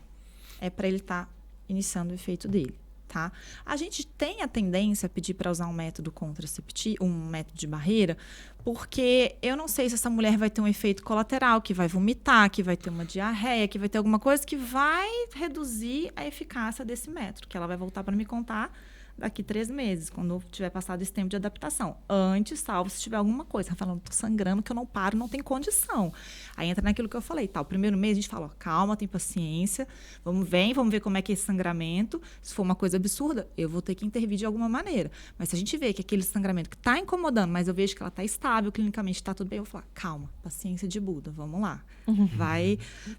é para ele estar iniciando o efeito dele, tá? A gente tem a tendência a pedir para usar um método contraceptivo, um método de barreira, porque eu não sei se essa mulher vai ter um efeito colateral, que vai vomitar, que vai ter uma diarreia, que vai ter alguma coisa que vai reduzir a eficácia desse método, que ela vai voltar para me contar daqui 3 meses, quando tiver passado esse tempo de adaptação. Antes, salvo se tiver alguma coisa. Ela falando, tô sangrando, que eu não paro, não tem condição. Aí entra naquilo que eu falei, tá? O primeiro mês a gente fala, calma, tem paciência, vamos ver como é que é esse sangramento. Se for uma coisa absurda, eu vou ter que intervir de alguma maneira. Mas se a gente vê que aquele sangramento que tá incomodando, mas eu vejo que ela tá estável, clinicamente tá tudo bem, eu vou falar, calma, paciência de Buda, vamos lá.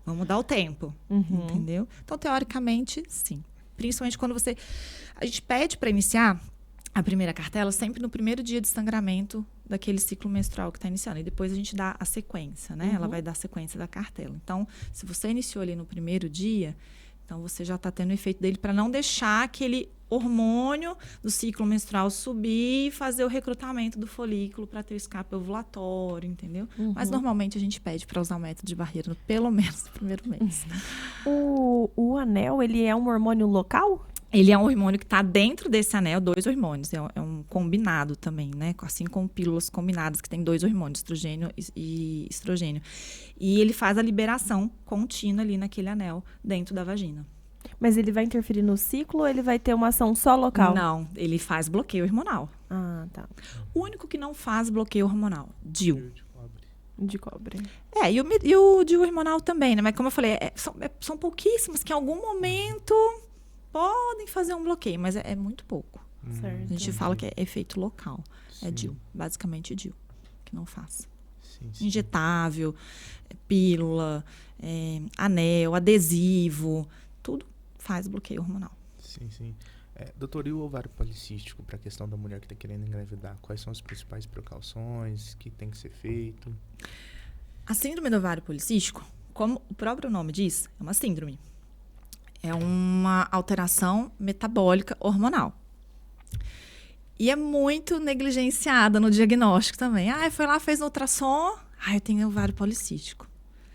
Vamos dar o tempo, entendeu? Então, teoricamente, sim. Principalmente quando a gente pede para iniciar a primeira cartela sempre no primeiro dia de sangramento daquele ciclo menstrual que está iniciando. E depois a gente dá a sequência, né? Ela vai dar a sequência da cartela. Então, se você iniciou ali no primeiro dia, então você já está tendo o efeito dele para não deixar aquele hormônio do ciclo menstrual subir e fazer o recrutamento do folículo para ter o escape ovulatório, entendeu? Mas normalmente a gente pede para usar o método de barreira pelo menos no primeiro mês. O anel, ele é um hormônio local? Ele é um hormônio que está dentro desse anel, 2 hormônios. É um combinado também, né? Assim como pílulas combinadas, que tem 2 hormônios, estrogênio e estrogênio. E ele faz a liberação contínua ali naquele anel, dentro da vagina. Mas ele vai interferir no ciclo ou ele vai ter uma ação só local? Não, ele faz bloqueio hormonal. Ah, tá. O único que não faz bloqueio hormonal, DIU. De cobre. E o DIU hormonal também, né? Mas como eu falei, são pouquíssimos que em algum momento podem fazer um bloqueio, mas é muito pouco. Certo. A gente fala que é efeito local. Sim. É DIU, basicamente DIU, que não faz. Sim, sim. Injetável, pílula, anel, adesivo, tudo faz bloqueio hormonal. Sim, sim. Doutor, e o ovário policístico para a questão da mulher que está querendo engravidar? Quais são as principais precauções que tem que ser feito? A síndrome do ovário policístico, como o próprio nome diz, é uma síndrome. É uma alteração metabólica hormonal. E é muito negligenciada no diagnóstico também. Foi lá, fez um ultrassom. Eu tenho ovário policístico.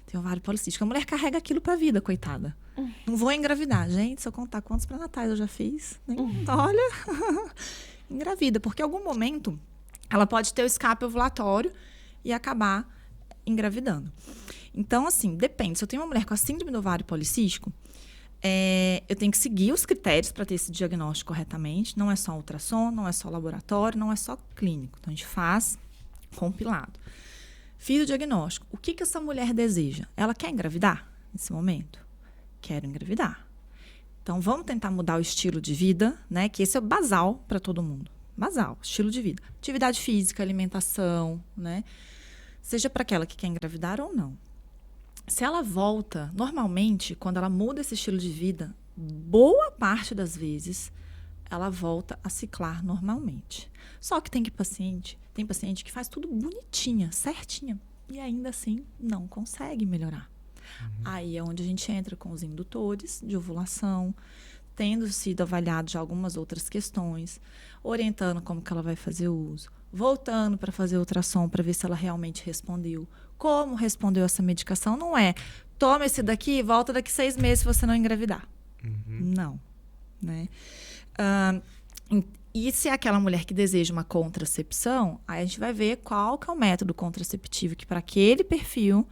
Tenho ovário policístico. A mulher carrega aquilo pra vida, coitada. Não vou engravidar. Gente, se eu contar quantos pré-natais eu já fiz, olha, engravida. Porque em algum momento ela pode ter o escape ovulatório e acabar engravidando. Então, assim, depende. Se eu tenho uma mulher com a síndrome do ovário policístico, eu tenho que seguir os critérios para ter esse diagnóstico corretamente. Não é só ultrassom, não é só laboratório, não é só clínico. Então, a gente faz compilado. Fiz o diagnóstico. O que essa mulher deseja? Ela quer engravidar nesse momento? Quero engravidar. Então, vamos tentar mudar o estilo de vida, né? Que esse é o basal para todo mundo. Basal, estilo de vida. Atividade física, alimentação, né? seja para aquela que quer engravidar ou não. Se ela volta, normalmente, quando ela muda esse estilo de vida, boa parte das vezes, ela volta a ciclar normalmente. Só que tem paciente que faz tudo bonitinha, certinha, e ainda assim não consegue melhorar. Aí é onde a gente entra com os indutores de ovulação, tendo sido avaliado já algumas outras questões, orientando como que ela vai fazer o uso, voltando para fazer ultrassom para ver se ela realmente respondeu. Como respondeu essa medicação? Não é, toma esse daqui e volta daqui 6 meses se você não engravidar. Não. Né? E se é aquela mulher que deseja uma contracepção, aí a gente vai ver qual que é o método contraceptivo que para aquele perfil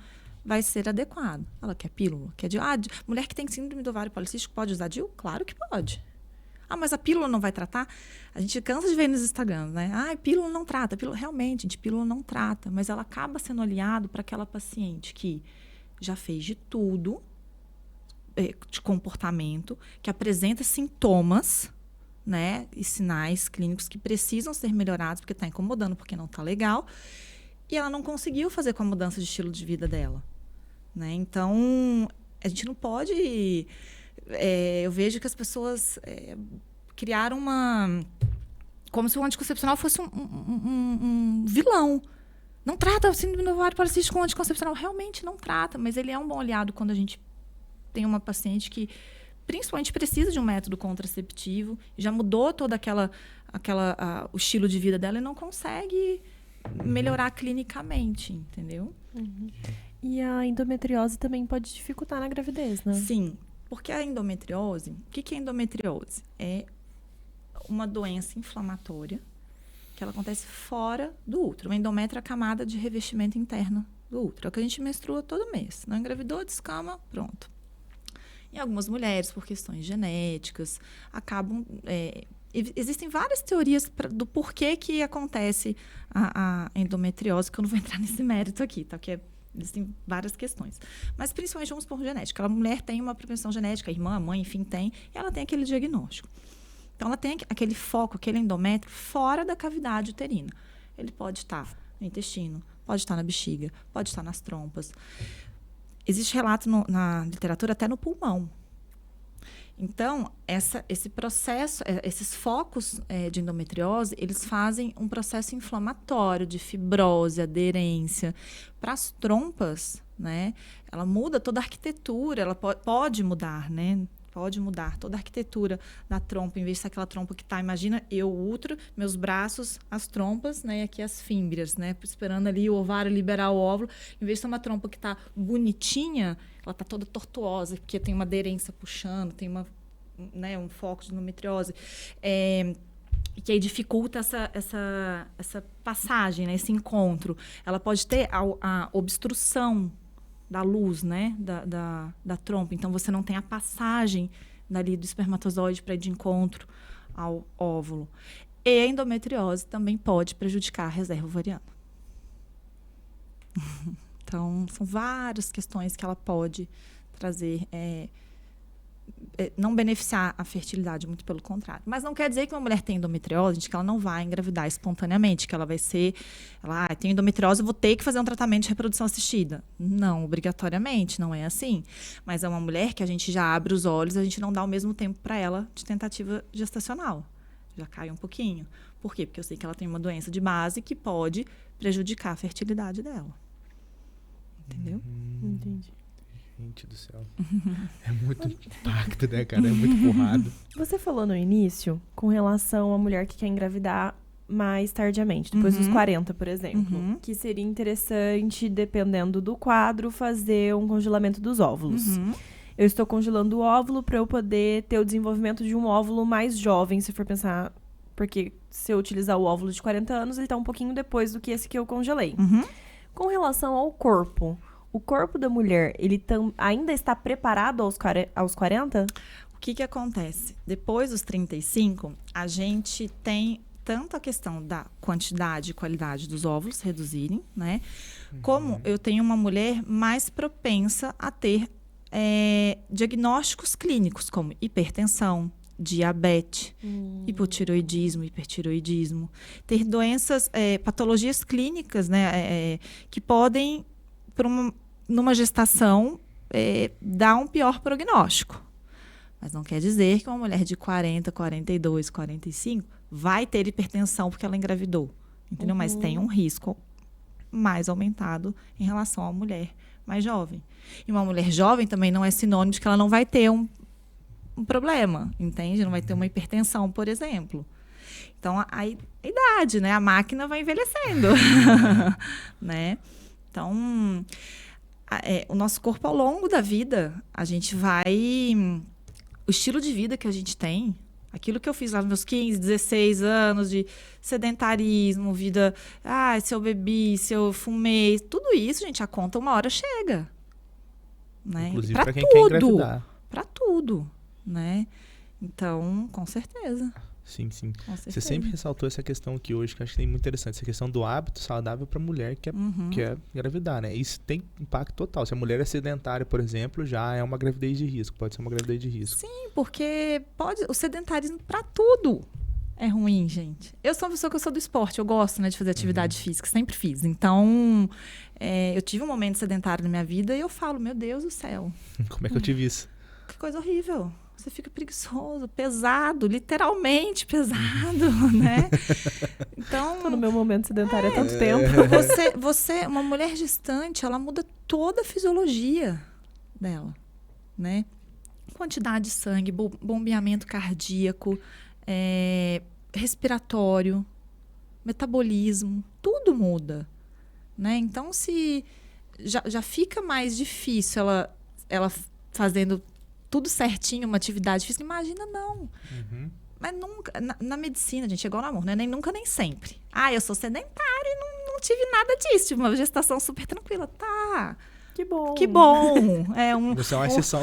vai ser adequado. Ela quer pílula? Quer mulher que tem síndrome do ovário policístico pode usar DIU? Claro que pode. Mas a pílula não vai tratar? A gente cansa de ver nos Instagrams, né? Pílula não trata. Realmente, gente, pílula não trata. Mas ela acaba sendo aliado para aquela paciente que já fez de tudo de comportamento, que apresenta sintomas, né, e sinais clínicos que precisam ser melhorados porque está incomodando, porque não está legal, e ela não conseguiu fazer com a mudança de estilo de vida dela. Né? Então, a gente não pode... eu vejo que as pessoas criaram como se o anticoncepcional fosse um vilão. Não trata o síndrome do ovário policístico com anticoncepcional. Realmente não trata, mas ele é um bom aliado quando a gente tem uma paciente que principalmente precisa de um método contraceptivo, já mudou toda o estilo de vida dela e não consegue melhorar clinicamente, entendeu? E a endometriose também pode dificultar na gravidez, né? Sim, porque a endometriose... O que é endometriose? É uma doença inflamatória que ela acontece fora do útero. O endométrio é a camada de revestimento interno do útero. É o que a gente menstrua todo mês. Não engravidou, descama, pronto. Em algumas mulheres, por questões genéticas, acabam... existem várias teorias do porquê que acontece a endometriose, que eu não vou entrar nesse mérito aqui, tá? Porque existem várias questões. Mas, principalmente, vamos por genética. A mulher tem uma propensão genética, a irmã, a mãe, enfim, tem, e ela tem aquele diagnóstico. Então, ela tem aquele foco, aquele endométrio fora da cavidade uterina. Ele pode estar no intestino, pode estar na bexiga, pode estar nas trompas. Existe relato na literatura até no pulmão. Então, esse processo, esses focos de endometriose, eles fazem um processo inflamatório de fibrose, aderência. Para as trompas, né, ela muda toda a arquitetura, ela pode mudar, né? Pode mudar toda a arquitetura da trompa, em vez de ser aquela trompa que está, imagina, o útero, meus braços, as trompas, né, e aqui as fímbrias, né, esperando ali o ovário liberar o óvulo. Em vez de ser uma trompa que está bonitinha, ela está toda tortuosa, porque tem uma aderência puxando, tem um foco de endometriose, que aí dificulta essa passagem, né, esse encontro. Ela pode ter a obstrução da luz, né, da trompa. Então, você não tem a passagem dali do espermatozoide para ir de encontro ao óvulo. E a endometriose também pode prejudicar a reserva ovariana. Então, são várias questões que ela pode trazer, não beneficiar a fertilidade, muito pelo contrário. Mas não quer dizer que uma mulher tem endometriose, gente, que ela não vai engravidar espontaneamente, que ela vai ser... tem endometriose, eu vou ter que fazer um tratamento de reprodução assistida. Não, obrigatoriamente, não é assim. Mas é uma mulher que a gente já abre os olhos, a gente não dá o mesmo tempo para ela de tentativa gestacional. Já cai um pouquinho. Por quê? Porque eu sei que ela tem uma doença de base que pode prejudicar a fertilidade dela. Entendeu? Entendi. Gente do céu. É muito impacto, né, cara? É muito porrada. Você falou no início com relação à mulher que quer engravidar mais tardiamente, depois dos 40, por exemplo. Que seria interessante, dependendo do quadro, fazer um congelamento dos óvulos. Eu estou congelando o óvulo para eu poder ter o desenvolvimento de um óvulo mais jovem, se for pensar... Porque se eu utilizar o óvulo de 40 anos, ele está um pouquinho depois do que esse que eu congelei. Com relação ao corpo... O corpo da mulher, ele ainda está preparado aos 40? O que acontece? Depois dos 35, a gente tem tanto a questão da quantidade e qualidade dos óvulos reduzirem, né? Como eu tenho uma mulher mais propensa a ter diagnósticos clínicos, como hipertensão, diabetes, hipotireoidismo, hipertireoidismo, ter doenças, patologias clínicas, né, que podem, numa gestação, dar um pior prognóstico. Mas não quer dizer que uma mulher de 40, 42, 45 vai ter hipertensão porque ela engravidou, entendeu? Mas tem um risco mais aumentado em relação a uma mulher mais jovem. E uma mulher jovem também não é sinônimo de que ela não vai ter um problema, entende? Não vai ter uma hipertensão, por exemplo. Então, a idade, né? A máquina vai envelhecendo, né? Então, o nosso corpo, ao longo da vida, a gente vai... O estilo de vida que a gente tem, aquilo que eu fiz lá nos meus 15, 16 anos de sedentarismo, vida... se eu bebi, se eu fumei, tudo isso, gente, a conta uma hora chega. Né? Inclusive para quem quer engravidar. Para tudo, né? Então, com certeza. Sim, sim. Com certeza. Você sempre ressaltou essa questão aqui hoje, que eu acho que é muito interessante, essa questão do hábito saudável para mulher que é engravidar, né? Isso tem impacto total. Se a mulher é sedentária, por exemplo, já é uma gravidez de risco, pode ser uma gravidez de risco. Sim, porque o sedentarismo para tudo é ruim, gente. Eu sou uma pessoa que eu sou do esporte, eu gosto, né, de fazer atividade física, sempre fiz. Então, eu tive um momento sedentário na minha vida e eu falo, meu Deus do céu. Como é que eu tive isso? Que coisa horrível. Você fica preguiçoso, pesado, literalmente pesado, né? Então, tô no meu momento sedentário há tanto tempo. Você, uma mulher gestante, ela muda toda a fisiologia dela, né? Quantidade de sangue, bombeamento cardíaco, respiratório, metabolismo, tudo muda, né? Então, se já fica mais difícil ela fazendo tudo certinho, uma atividade física, imagina não. Mas nunca, na medicina, gente, é igual no amor, né? Nem nunca, nem sempre. Eu sou sedentária e não tive nada disso, tive uma gestação super tranquila. Tá. Que bom. Que bom. Você é uma exceção.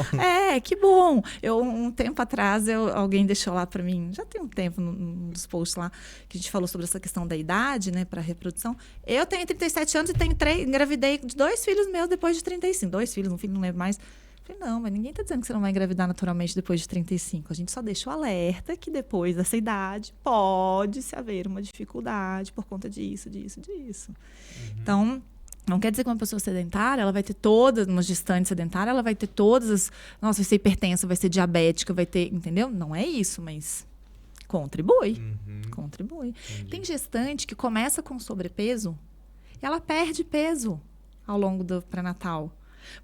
Que bom. Um tempo atrás, alguém deixou lá pra mim, já tem um tempo num dos posts lá, que a gente falou sobre essa questão da idade, né, pra reprodução. Eu tenho 37 anos e engravidei de 2 filhos meus depois de 35. 2 filhos, um filho, não lembro mais. Falei, não, mas ninguém tá dizendo que você não vai engravidar naturalmente depois de 35. A gente só deixa o alerta que depois dessa idade pode-se haver uma dificuldade por conta disso. Então, não quer dizer que uma pessoa sedentária, ela vai ter todas, uma gestante sedentária, ela vai ter todas as... Nossa, vai ser hipertensa, vai ser diabética, vai ter... Entendeu? Não é isso, mas contribui. Contribui. Entendi. Tem gestante que começa com sobrepeso e ela perde peso ao longo do pré-natal.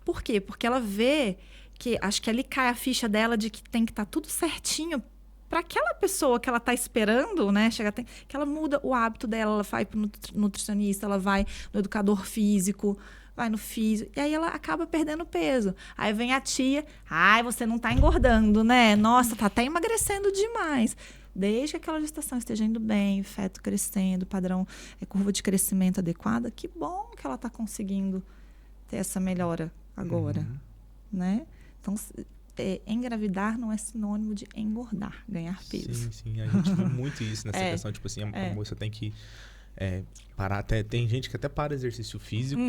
Por quê? Porque ela vê que, acho que ali cai a ficha dela de que tem que estar tudo certinho para aquela pessoa que ela está esperando, né? Que ela muda o hábito dela, ela vai para o nutricionista, ela vai no educador físico, vai no físico, e aí ela acaba perdendo peso. Aí vem a tia, você não está engordando, né? Nossa, tá até emagrecendo demais. Desde que aquela gestação esteja indo bem, feto crescendo, padrão, curva de crescimento adequada, que bom que ela está conseguindo ter essa melhora agora, né? Então, engravidar não é sinônimo de engordar, ganhar peso. Sim, a gente vê muito isso nessa questão, tipo assim, a moça tem que parar, tem gente que até para exercício físico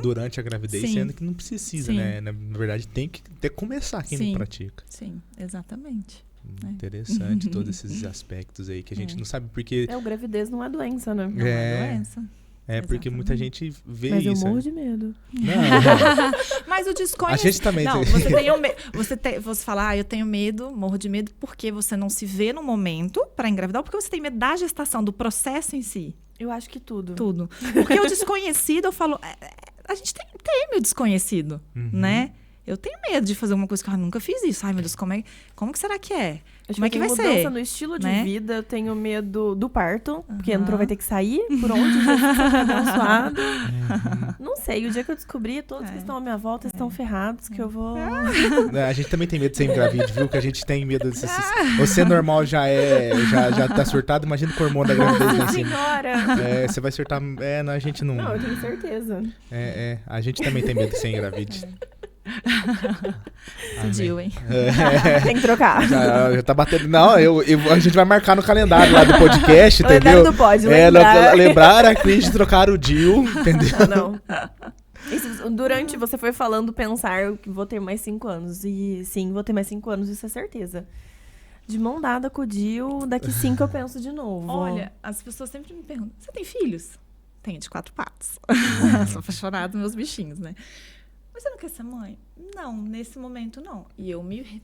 durante a gravidez, sendo que não precisa, né? Na verdade, tem que até começar quem não pratica. Sim, exatamente. Interessante todos esses aspectos aí que a gente não sabe, porque... O gravidez não é doença, né? Não é doença. Porque muita gente vê mas isso. Mas eu morro de medo. Não. Mas o desconhecimento... A gente também não, você fala, eu tenho medo, morro de medo, porque você não se vê no momento para engravidar, ou porque você tem medo da gestação, do processo em si? Eu acho que tudo. Tudo. Porque o desconhecido, eu falo... A gente tem o desconhecido, né? Eu tenho medo de fazer uma coisa que eu nunca fiz isso. Ai, meu Deus, como que será que é? Como é que vai ser? Mudança no estilo de vida, eu tenho medo do parto, porque a Antro vai ter que sair, por onde Jesus foi abençoado. Não sei, o dia que eu descobri, todos que estão à minha volta estão ferrados, que eu vou... A gente também tem medo de ser engravide, viu? Que a gente tem medo de... Você normal já tá surtado, imagina com o hormônio da gravidez. Nossa senhora! Você vai surtar... Não, a gente não... Não, eu tenho certeza. A gente também tem medo de ser engravide. Decidiu, hein? Tem que trocar. Já tá batendo. Não, a gente vai marcar no calendário lá do podcast, entendeu? Não pode lembrar. Lembrar a Cris de trocar o DIU, entendeu? Não. Isso, durante você foi falando, pensar que vou ter mais 5 anos. E sim, vou ter mais 5 anos, isso é certeza. De mão dada com o Dio, daqui 5 eu penso de novo. Olha, as pessoas sempre me perguntam, você tem filhos? Tenho, de 4 patas. Sou apaixonada dos meus bichinhos, né? Mas você não quer ser mãe? Não, nesse momento não. E eu me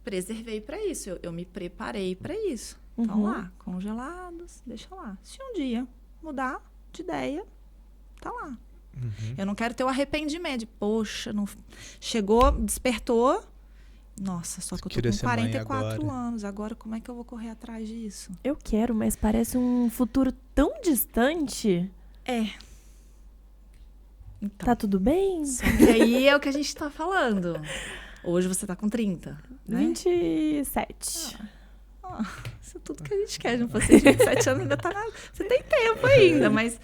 preservei para isso, eu me preparei para isso. Então lá, congelados, deixa lá. Se um dia mudar de ideia, tá lá. Eu não quero ter o arrependimento de, poxa, não chegou, despertou. Nossa, só que eu tô com 44 anos. Agora como é que eu vou correr atrás disso? Eu quero, mas parece um futuro tão distante. Então, tá tudo bem? Só que aí é o que a gente tá falando. Hoje você tá com 30, né? 27. Isso é tudo que a gente quer de um paciente de 27 anos. Ainda tá Você tem tempo ainda, mas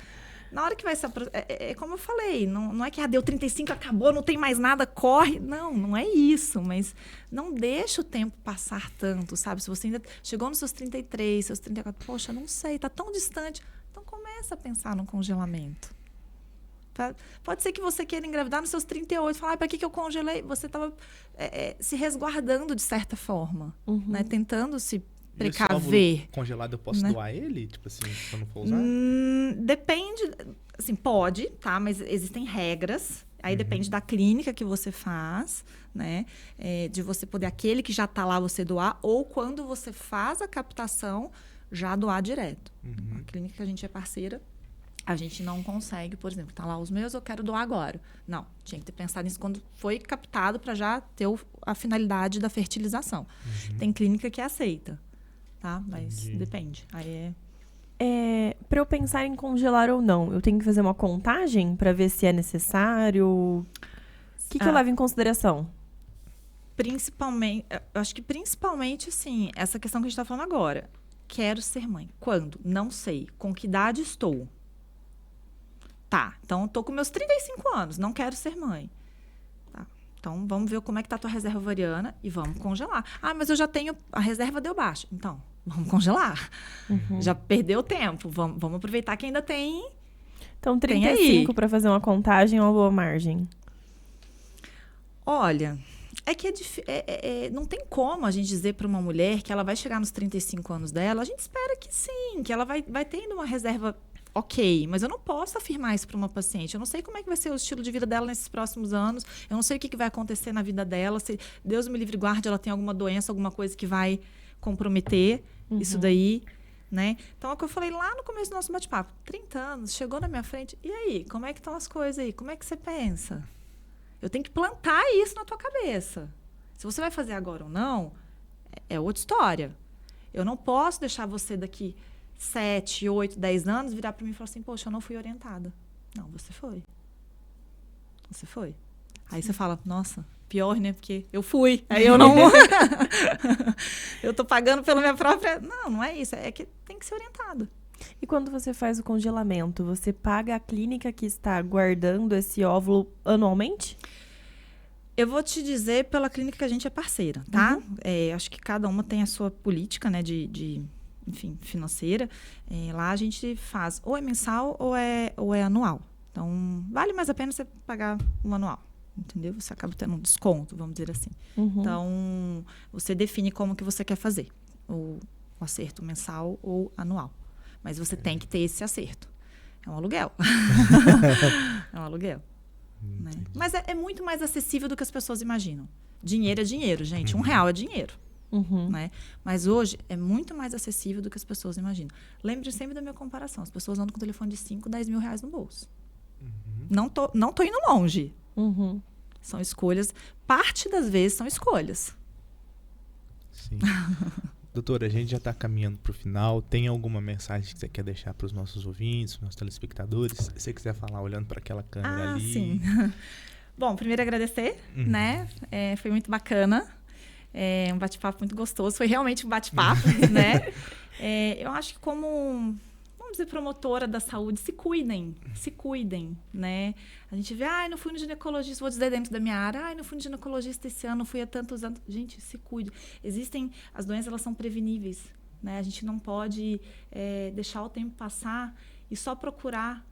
na hora que vai se é como eu falei, não é que deu 35, acabou, não tem mais nada, corre. Não é isso, mas não deixa o tempo passar tanto, sabe? Se você ainda chegou nos seus 33, seus 34, poxa, não sei, tá tão distante. Então começa a pensar no congelamento. Pode ser que você queira engravidar nos seus 38, falar, para que eu congelei? Você estava se resguardando de certa forma, né? Tentando se precaver. Esse congelado eu posso doar ele? Tipo assim, se eu não for usar? Depende, assim, pode, tá? Mas existem regras. Aí depende da clínica que você faz, né? De você poder, aquele que já está lá, você doar. Ou quando você faz a captação, já doar direto. A clínica que a gente é parceira, a gente não consegue, por exemplo, tá lá os meus, eu quero doar agora. Não, tinha que ter pensado nisso quando foi captado para já ter a finalidade da fertilização. Tem clínica que aceita, tá? Mas depende. Aí para eu pensar em congelar ou não, eu tenho que fazer uma contagem para ver se é necessário? O que eu levo em consideração? Principalmente, eu acho que principalmente, assim, essa questão que a gente tá falando agora. Quero ser mãe. Quando? Não sei. Com que idade estou? Tá, então eu tô com meus 35 anos, não quero ser mãe. Tá, então vamos ver como é que tá a tua reserva ovariana e vamos congelar. Ah, mas eu já tenho, a reserva deu baixa. Então, vamos congelar. Já perdeu tempo, vamos aproveitar que ainda tem. Então, 35 para fazer uma contagem é uma boa margem. Olha, é que não tem como a gente dizer para uma mulher que ela vai chegar nos 35 anos dela, a gente espera que sim, que ela vai tendo uma reserva ok, mas eu não posso afirmar isso para uma paciente. Eu não sei como é que vai ser o estilo de vida dela nesses próximos anos. Eu não sei o que vai acontecer na vida dela. Se Deus me livre e guarde, ela tem alguma doença, alguma coisa que vai comprometer isso daí, né? Então, é o que eu falei lá no começo do nosso bate-papo. 30 anos, chegou na minha frente. E aí, como é que estão as coisas aí? Como é que você pensa? Eu tenho que plantar isso na tua cabeça. Se você vai fazer agora ou não, é outra história. Eu não posso deixar você daqui 7, 8, 10 anos, virar para mim e falar assim, poxa, eu não fui orientada. Não, você foi. Você foi. Aí você fala, nossa, pior, né? Porque eu fui. Aí eu não... eu tô pagando pela minha própria... Não é isso. É que tem que ser orientada. E quando você faz o congelamento, você paga a clínica que está guardando esse óvulo anualmente? Eu vou te dizer pela clínica que a gente é parceira, tá? Acho que cada uma tem a sua política, né? Enfim, financeira, lá a gente faz ou é mensal ou é anual. Então, vale mais a pena você pagar um anual, entendeu? Você acaba tendo um desconto, vamos dizer assim. Então, você define como que você quer fazer, o acerto mensal ou anual. Mas você tem que ter esse acerto. É um aluguel. É um aluguel. Né? Mas é muito mais acessível do que as pessoas imaginam. Dinheiro é dinheiro, gente. R$1 é dinheiro. Né? Mas hoje é muito mais acessível do que as pessoas imaginam. Lembre sempre da minha comparação. As pessoas andam com um telefone de 5, 10 mil reais no bolso. Não tô indo longe. São escolhas. Parte das vezes são escolhas. Sim. Doutora, a gente já está caminhando para o final. Tem alguma mensagem que você quer deixar para os nossos ouvintes, nossos telespectadores? Se você quiser falar olhando para aquela câmera ali. Sim. Bom, primeiro agradecer, né? Foi muito bacana. Um bate-papo muito gostoso. Foi realmente um bate-papo, né? Eu acho que como, vamos dizer, promotora da saúde, se cuidem, né? A gente vê, não fui no ginecologista, vou dizer dentro da minha área, não fui no ginecologista esse ano, não fui há tantos anos. Gente, se cuide. As doenças, elas são preveníveis, né? A gente não pode deixar o tempo passar e só procurar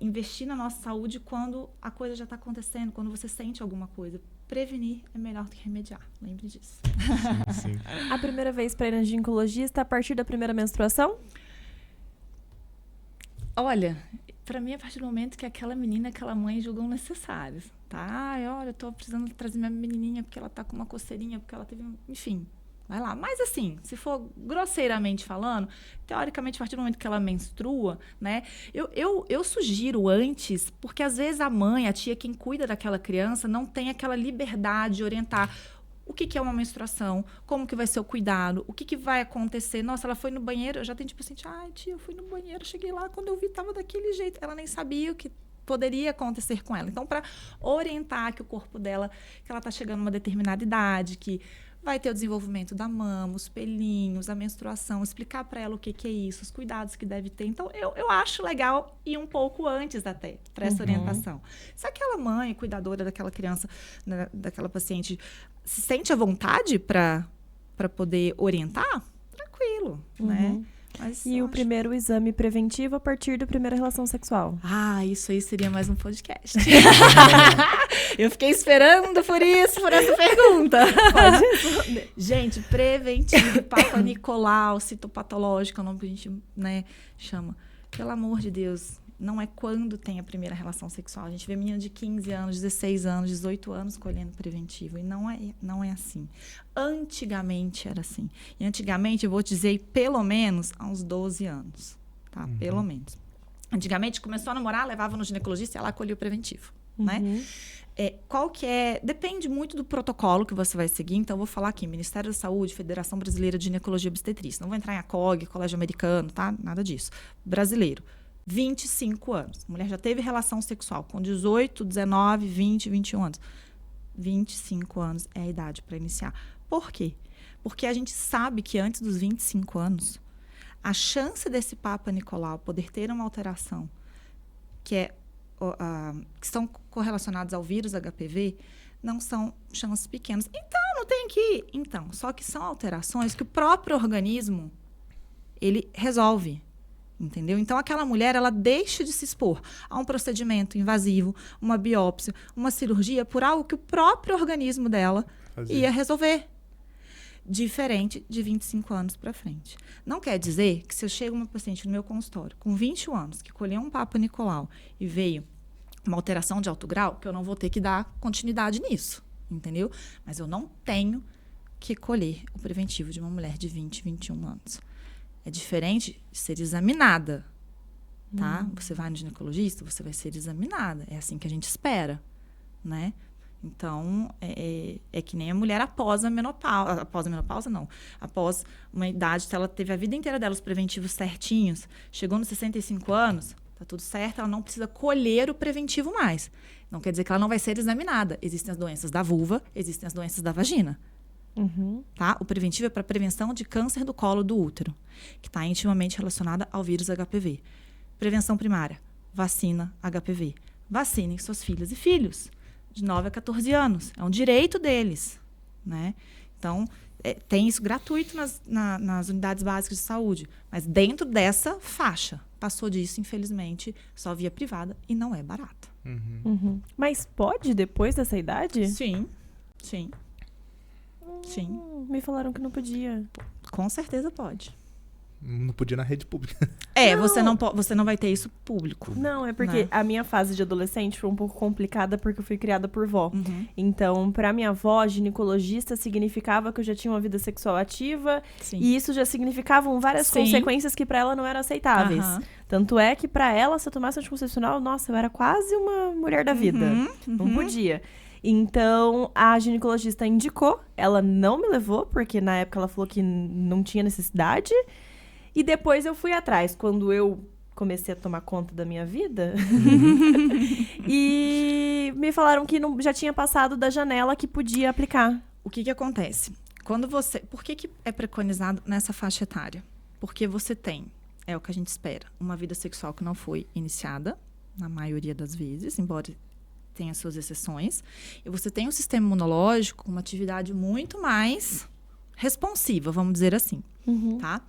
investir na nossa saúde quando a coisa já está acontecendo, quando você sente alguma coisa. prevenir é melhor do que remediar. Lembre disso. Sim. A primeira vez pra ir na ginecologista a partir da primeira menstruação? Olha, pra mim, a partir do momento que aquela menina, aquela mãe julgam necessários, tá? Ai, olha, eu tô precisando trazer minha menininha porque ela tá com uma coceirinha, porque ela teve... Enfim, vai lá. Mas assim, se for grosseiramente falando, teoricamente, a partir do momento que ela menstrua, né? Eu sugiro antes, porque às vezes a mãe, a tia, quem cuida daquela criança, não tem aquela liberdade de orientar o que é uma menstruação, como que vai ser o cuidado, o que vai acontecer. Nossa, ela foi no banheiro, eu já tenho tipo assim, ai, tia, eu fui no banheiro, cheguei lá, quando eu vi, tava daquele jeito. Ela nem sabia o que poderia acontecer com ela. Então, para orientar que o corpo dela, que ela tá chegando a uma determinada idade, que vai ter o desenvolvimento da mama, os pelinhos, a menstruação, explicar para ela o que é isso, os cuidados que deve ter. Então, eu acho legal ir um pouco antes até para essa orientação. Se aquela mãe, cuidadora daquela criança, né, daquela paciente, se sente à vontade para poder orientar, tranquilo, né? Mas E o primeiro exame preventivo a partir da primeira relação sexual? Ah, isso aí seria mais um podcast. Eu fiquei esperando por essa pergunta. Pode responder. Gente, preventivo, Papa Nicolau, citopatológico, é o nome que a gente, né, chama. Pelo amor de Deus, não é quando tem a primeira relação sexual. A gente vê menina de 15 anos, 16 anos, 18 anos colhendo preventivo. E não é assim. Antigamente era assim. E antigamente, eu vou dizer, pelo menos há uns 12 anos. Tá? Pelo menos. Antigamente, começou a namorar, levava no ginecologista e ela colhia o preventivo. Né? Qual que é... Depende muito do protocolo que você vai seguir. Então, eu vou falar aqui. Ministério da Saúde, Federação Brasileira de Ginecologia e Obstetrícia. Não vou entrar em ACOG, Colégio Americano, tá? Nada disso. Brasileiro. 25 anos. A mulher já teve relação sexual com 18, 19, 20, 21 anos. 25 anos é a idade para iniciar. Por quê? Porque a gente sabe que antes dos 25 anos, a chance desse Papa Nicolau poder ter uma alteração que estão correlacionadas ao vírus HPV não são chances pequenas. Então, não tem que ir. Então, só que são alterações que o próprio organismo, ele resolve. Entendeu? Então, aquela mulher, ela deixa de se expor a um procedimento invasivo, uma biópsia, uma cirurgia, por algo que o próprio organismo dela ia resolver. Diferente de 25 anos para frente. Não quer dizer que se eu chego uma paciente no meu consultório com 21 anos, que colheu um Papa Nicolau e veio uma alteração de alto grau, que eu não vou ter que dar continuidade nisso. Entendeu? Mas eu não tenho que colher o preventivo de uma mulher de 20, 21 anos. É diferente de ser examinada, tá? Você vai no ginecologista, você vai ser examinada. É assim que a gente espera, né? Então, é que nem a mulher após a menopausa. Após a menopausa, não. Após uma idade, se ela teve a vida inteira dela os preventivos certinhos, chegou nos 65 anos, tá tudo certo, ela não precisa colher o preventivo mais. Não quer dizer que ela não vai ser examinada. Existem as doenças da vulva, existem as doenças da vagina. Tá? O preventivo é para prevenção de câncer do colo do útero, que está intimamente relacionada ao vírus HPV. Prevenção primária, vacina HPV. Vacinem suas filhas e filhos, de 9 a 14 anos. É um direito deles. Né? Então, tem isso gratuito nas unidades básicas de saúde, mas dentro dessa faixa. Passou disso, infelizmente, só via privada e não é barato. Mas pode depois dessa idade? Sim, sim. Sim. Me falaram que não podia. Com certeza pode. Não podia na rede pública. Você não vai ter isso público. Não, é porque a minha fase de adolescente foi um pouco complicada porque eu fui criada por vó. Então, pra minha avó, ginecologista significava que eu já tinha uma vida sexual ativa. Sim. E isso já significavam várias consequências que pra ela não eram aceitáveis. Tanto é que pra ela, se eu tomasse anticoncepcional, nossa, eu era quase uma mulher da vida. Não podia. Então, a ginecologista indicou, ela não me levou, porque na época ela falou que não tinha necessidade. E depois eu fui atrás, quando eu comecei a tomar conta da minha vida. E me falaram que já tinha passado da janela que podia aplicar. O que acontece? Por que é preconizado nessa faixa etária? Porque você tem, é o que a gente espera, uma vida sexual que não foi iniciada, na maioria das vezes, embora tenha suas exceções, e você tem um sistema imunológico com uma atividade muito mais responsiva, vamos dizer assim, tá?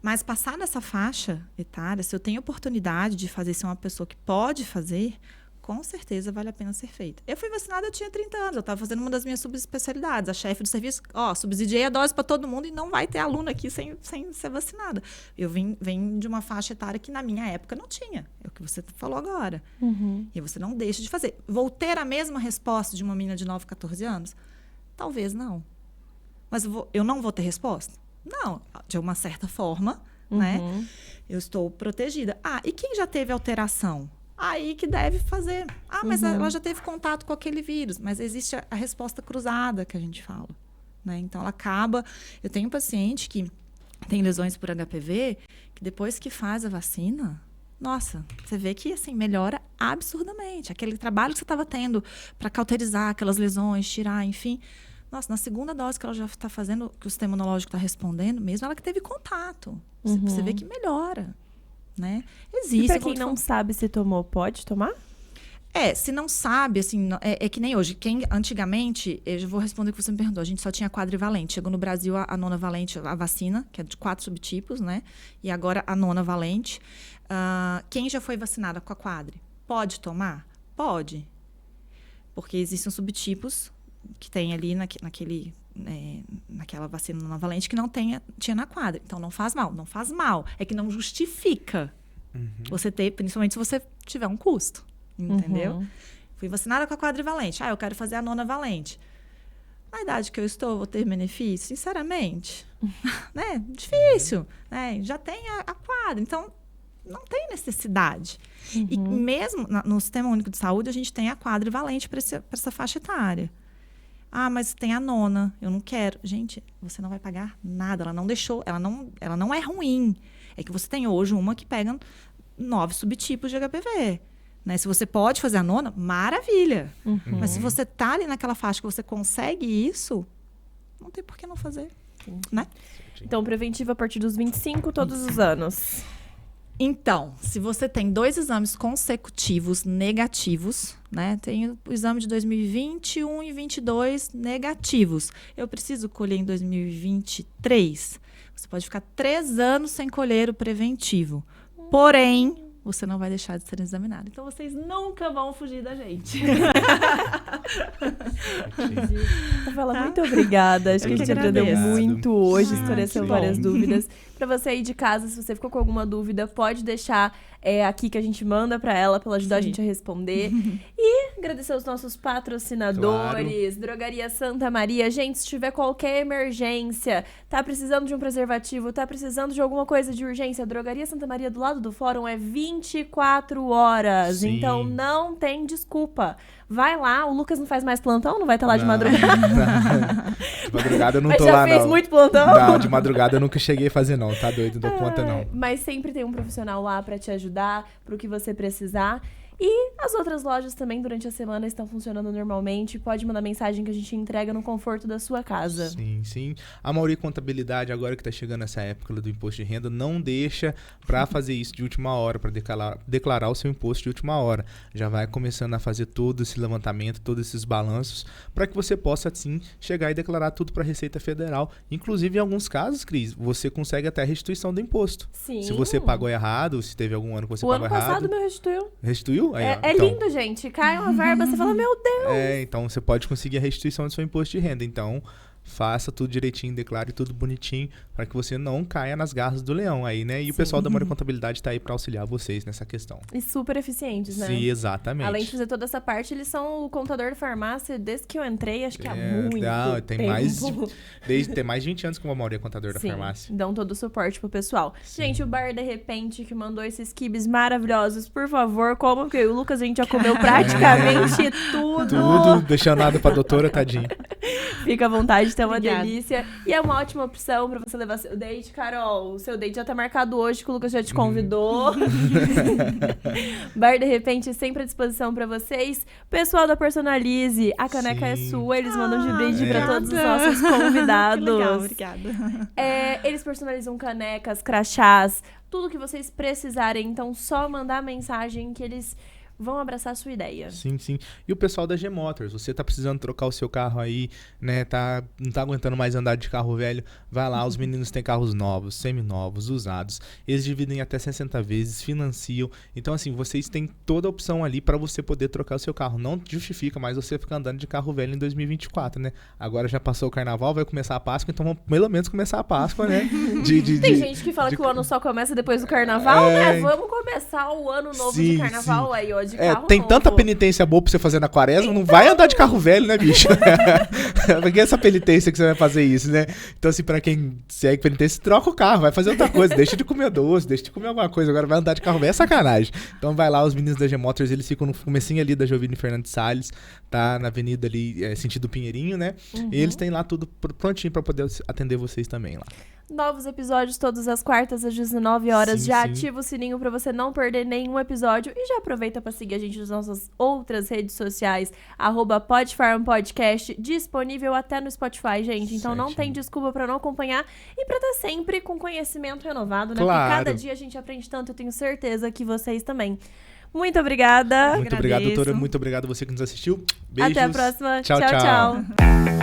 Mas passar dessa faixa etária, se eu tenho oportunidade de fazer ser uma pessoa que pode fazer, com certeza vale a pena ser feita. Eu fui vacinada, eu tinha 30 anos, eu estava fazendo uma das minhas subespecialidades. A chefe do serviço, subsidiei a dose para todo mundo e não vai ter aluno aqui sem ser vacinada. Eu venho de uma faixa etária que na minha época não tinha. É o que você falou agora. E você não deixa de fazer. Vou ter a mesma resposta de uma menina de 9, 14 anos? Talvez não. Mas eu não vou ter resposta? Não. De uma certa forma, né? Eu estou protegida. E quem já teve alteração? Aí que deve fazer. Mas ela já teve contato com aquele vírus. Mas existe a resposta cruzada que a gente fala, né? Então, ela acaba... Eu tenho um paciente que tem lesões por HPV, que depois que faz a vacina, nossa, você vê que, assim, melhora absurdamente. Aquele trabalho que você estava tendo para cauterizar aquelas lesões, tirar, enfim... Nossa, na segunda dose que ela já está fazendo, que o sistema imunológico está respondendo, mesmo ela que teve contato. Você vê que melhora, né? Existe. E para quem não sabe se tomou, pode tomar? Se não sabe, assim, é que nem hoje. Antigamente, eu já vou responder o que você me perguntou, a gente só tinha quadrivalente. Chegou no Brasil a nona valente, a vacina, que é de 4 subtipos, né? E agora a nona valente. Quem já foi vacinada com a quadri, pode tomar? Pode. Porque existem subtipos que tem ali naquela vacina nonavalente que não tinha na quadra. Então, não faz mal. Não faz mal. É que não justifica você ter, principalmente se você tiver um custo. Entendeu? Fui vacinada com a quadrivalente. Eu quero fazer a nonavalente. Na idade que eu estou, vou ter benefício? Sinceramente. Né? Difícil. Né? Já tem a quadra. Então, não tem necessidade. E mesmo no Sistema Único de Saúde, a gente tem a quadrivalente para essa faixa etária. Mas tem a nona, eu não quero. Gente, você não vai pagar nada, ela não deixou, ela não é ruim. É que você tem hoje uma que pega 9 subtipos de HPV. Né? Se você pode fazer a nona, maravilha. Mas se você tá ali naquela faixa que você consegue isso, não tem por que não fazer. Né? Então, preventivo a partir dos 25, todos os anos. Então, se você tem 2 exames consecutivos negativos, né? Tem o exame de 2021 e 22 negativos. Eu preciso colher em 2023. Você pode ficar 3 anos sem colher o preventivo. Porém, você não vai deixar de ser examinado. Então, vocês nunca vão fugir da gente. Rafaela, muito obrigada. Acho que a gente aprendeu muito hoje, esclareceu várias dúvidas. Para você aí de casa, se você ficou com alguma dúvida, pode deixar aqui que a gente manda para ela ajudar a gente a responder. E agradecer os nossos patrocinadores, Drogaria Santa Maria. Gente, se tiver qualquer emergência, tá precisando de um preservativo, tá precisando de alguma coisa de urgência, Drogaria Santa Maria do lado do fórum é 24 horas. Sim. Então não tem desculpa. Vai lá, o Lucas não faz mais plantão? Não vai estar lá de madrugada? De madrugada eu não Mas tô já lá, fez não. muito plantão? Não, de madrugada eu nunca cheguei a fazer, não. Tá doido, não dou conta, não. Mas sempre tem um profissional lá pra te ajudar, pro que você precisar. E as outras lojas também, durante a semana, estão funcionando normalmente. Pode mandar mensagem que a gente entrega no conforto da sua casa. Sim, sim. A Mauri Contabilidade, agora que tá chegando essa época do imposto de renda, não deixa pra fazer isso de última hora, pra declarar o seu imposto de última hora. Já vai começando a fazer todo esse levantamento, todos esses balanços, para que você possa, sim, chegar e declarar tudo pra Receita Federal. Inclusive, em alguns casos, Cris, você consegue até a restituição do imposto. Sim. Se você pagou errado, se teve algum ano que você pagou errado. O ano passado meu restituiu. Restituiu? Aí, É então, lindo, gente. Cai uma verba, você fala, meu Deus. então você pode conseguir a restituição do seu imposto de renda. Então, faça tudo direitinho, declare tudo bonitinho, para que você não caia nas garras do leão aí, né? E o pessoal da Mauri Contabilidade tá aí para auxiliar vocês nessa questão. E super eficientes, né? Sim, exatamente. Além de fazer toda essa parte, eles são o contador de farmácia desde que eu entrei, acho que há muito tem tempo. Tem mais de 20 anos que o Mauri é contador da farmácia. Dão todo o suporte pro pessoal. Sim. Gente, o Bar De Repente, que mandou esses quibes maravilhosos, por favor, como que o Lucas, a gente já comeu praticamente tudo. Tudo, deixando nada pra doutora, tadinho. Fica à vontade, tá uma Obrigada. delícia. E é uma ótima opção pra você levar seu date, Carol. O seu date já tá marcado hoje, que o Lucas já te convidou. Bar De Repente sempre à disposição pra vocês. Pessoal da Personalize, a caneca é sua, eles mandam de brinde pra todos os nossos convidados. Que legal, obrigada. Eles personalizam canecas, crachás, tudo que vocês precisarem. Então, só mandar mensagem que eles vão abraçar a sua ideia. Sim, sim. E o pessoal da G-Motors, você tá precisando trocar o seu carro aí, né? Não tá aguentando mais andar de carro velho, vai lá, os meninos têm carros novos, seminovos, usados. Eles dividem até 60 vezes, financiam. Então, assim, vocês têm toda a opção ali pra você poder trocar o seu carro. Não justifica mais você ficar andando de carro velho em 2024, né? Agora já passou o carnaval, vai começar a Páscoa, então vamos pelo menos começar a Páscoa, né? Tem gente que fala que o ano só começa depois do carnaval, né? Vamos começar o ano novo de carnaval aí, ó, de carro tem novo. tanta penitência boa pra você fazer na quaresma, não vai andar de carro velho, né, bicho? Porque essa penitência que você vai fazer isso, né? Então, assim, pra quem segue penitência, troca o carro, vai fazer outra coisa, deixa de comer doce, deixa de comer alguma coisa, agora vai andar de carro velho, é sacanagem. Então vai lá, os meninos da G-Motors, eles ficam no comecinho ali da Jovine Fernandes Salles, tá? Na avenida ali, sentido Pinheirinho, né? E eles têm lá tudo prontinho pra poder atender vocês também lá. Novos episódios todas as quartas às 19 horas. Sim, já sim. ativa o sininho pra você não perder nenhum episódio. E já aproveita pra seguir a gente nas nossas outras redes sociais. @PodFarmPodcast, disponível até no Spotify, gente. Então não tem desculpa pra não acompanhar e pra estar sempre com conhecimento renovado, né? Claro. Porque cada dia a gente aprende tanto, eu tenho certeza que vocês também. Muito obrigada. Muito obrigado, doutora. Muito obrigado a você que nos assistiu. Beijos. Até a próxima. Tchau, Tchau, tchau. tchau.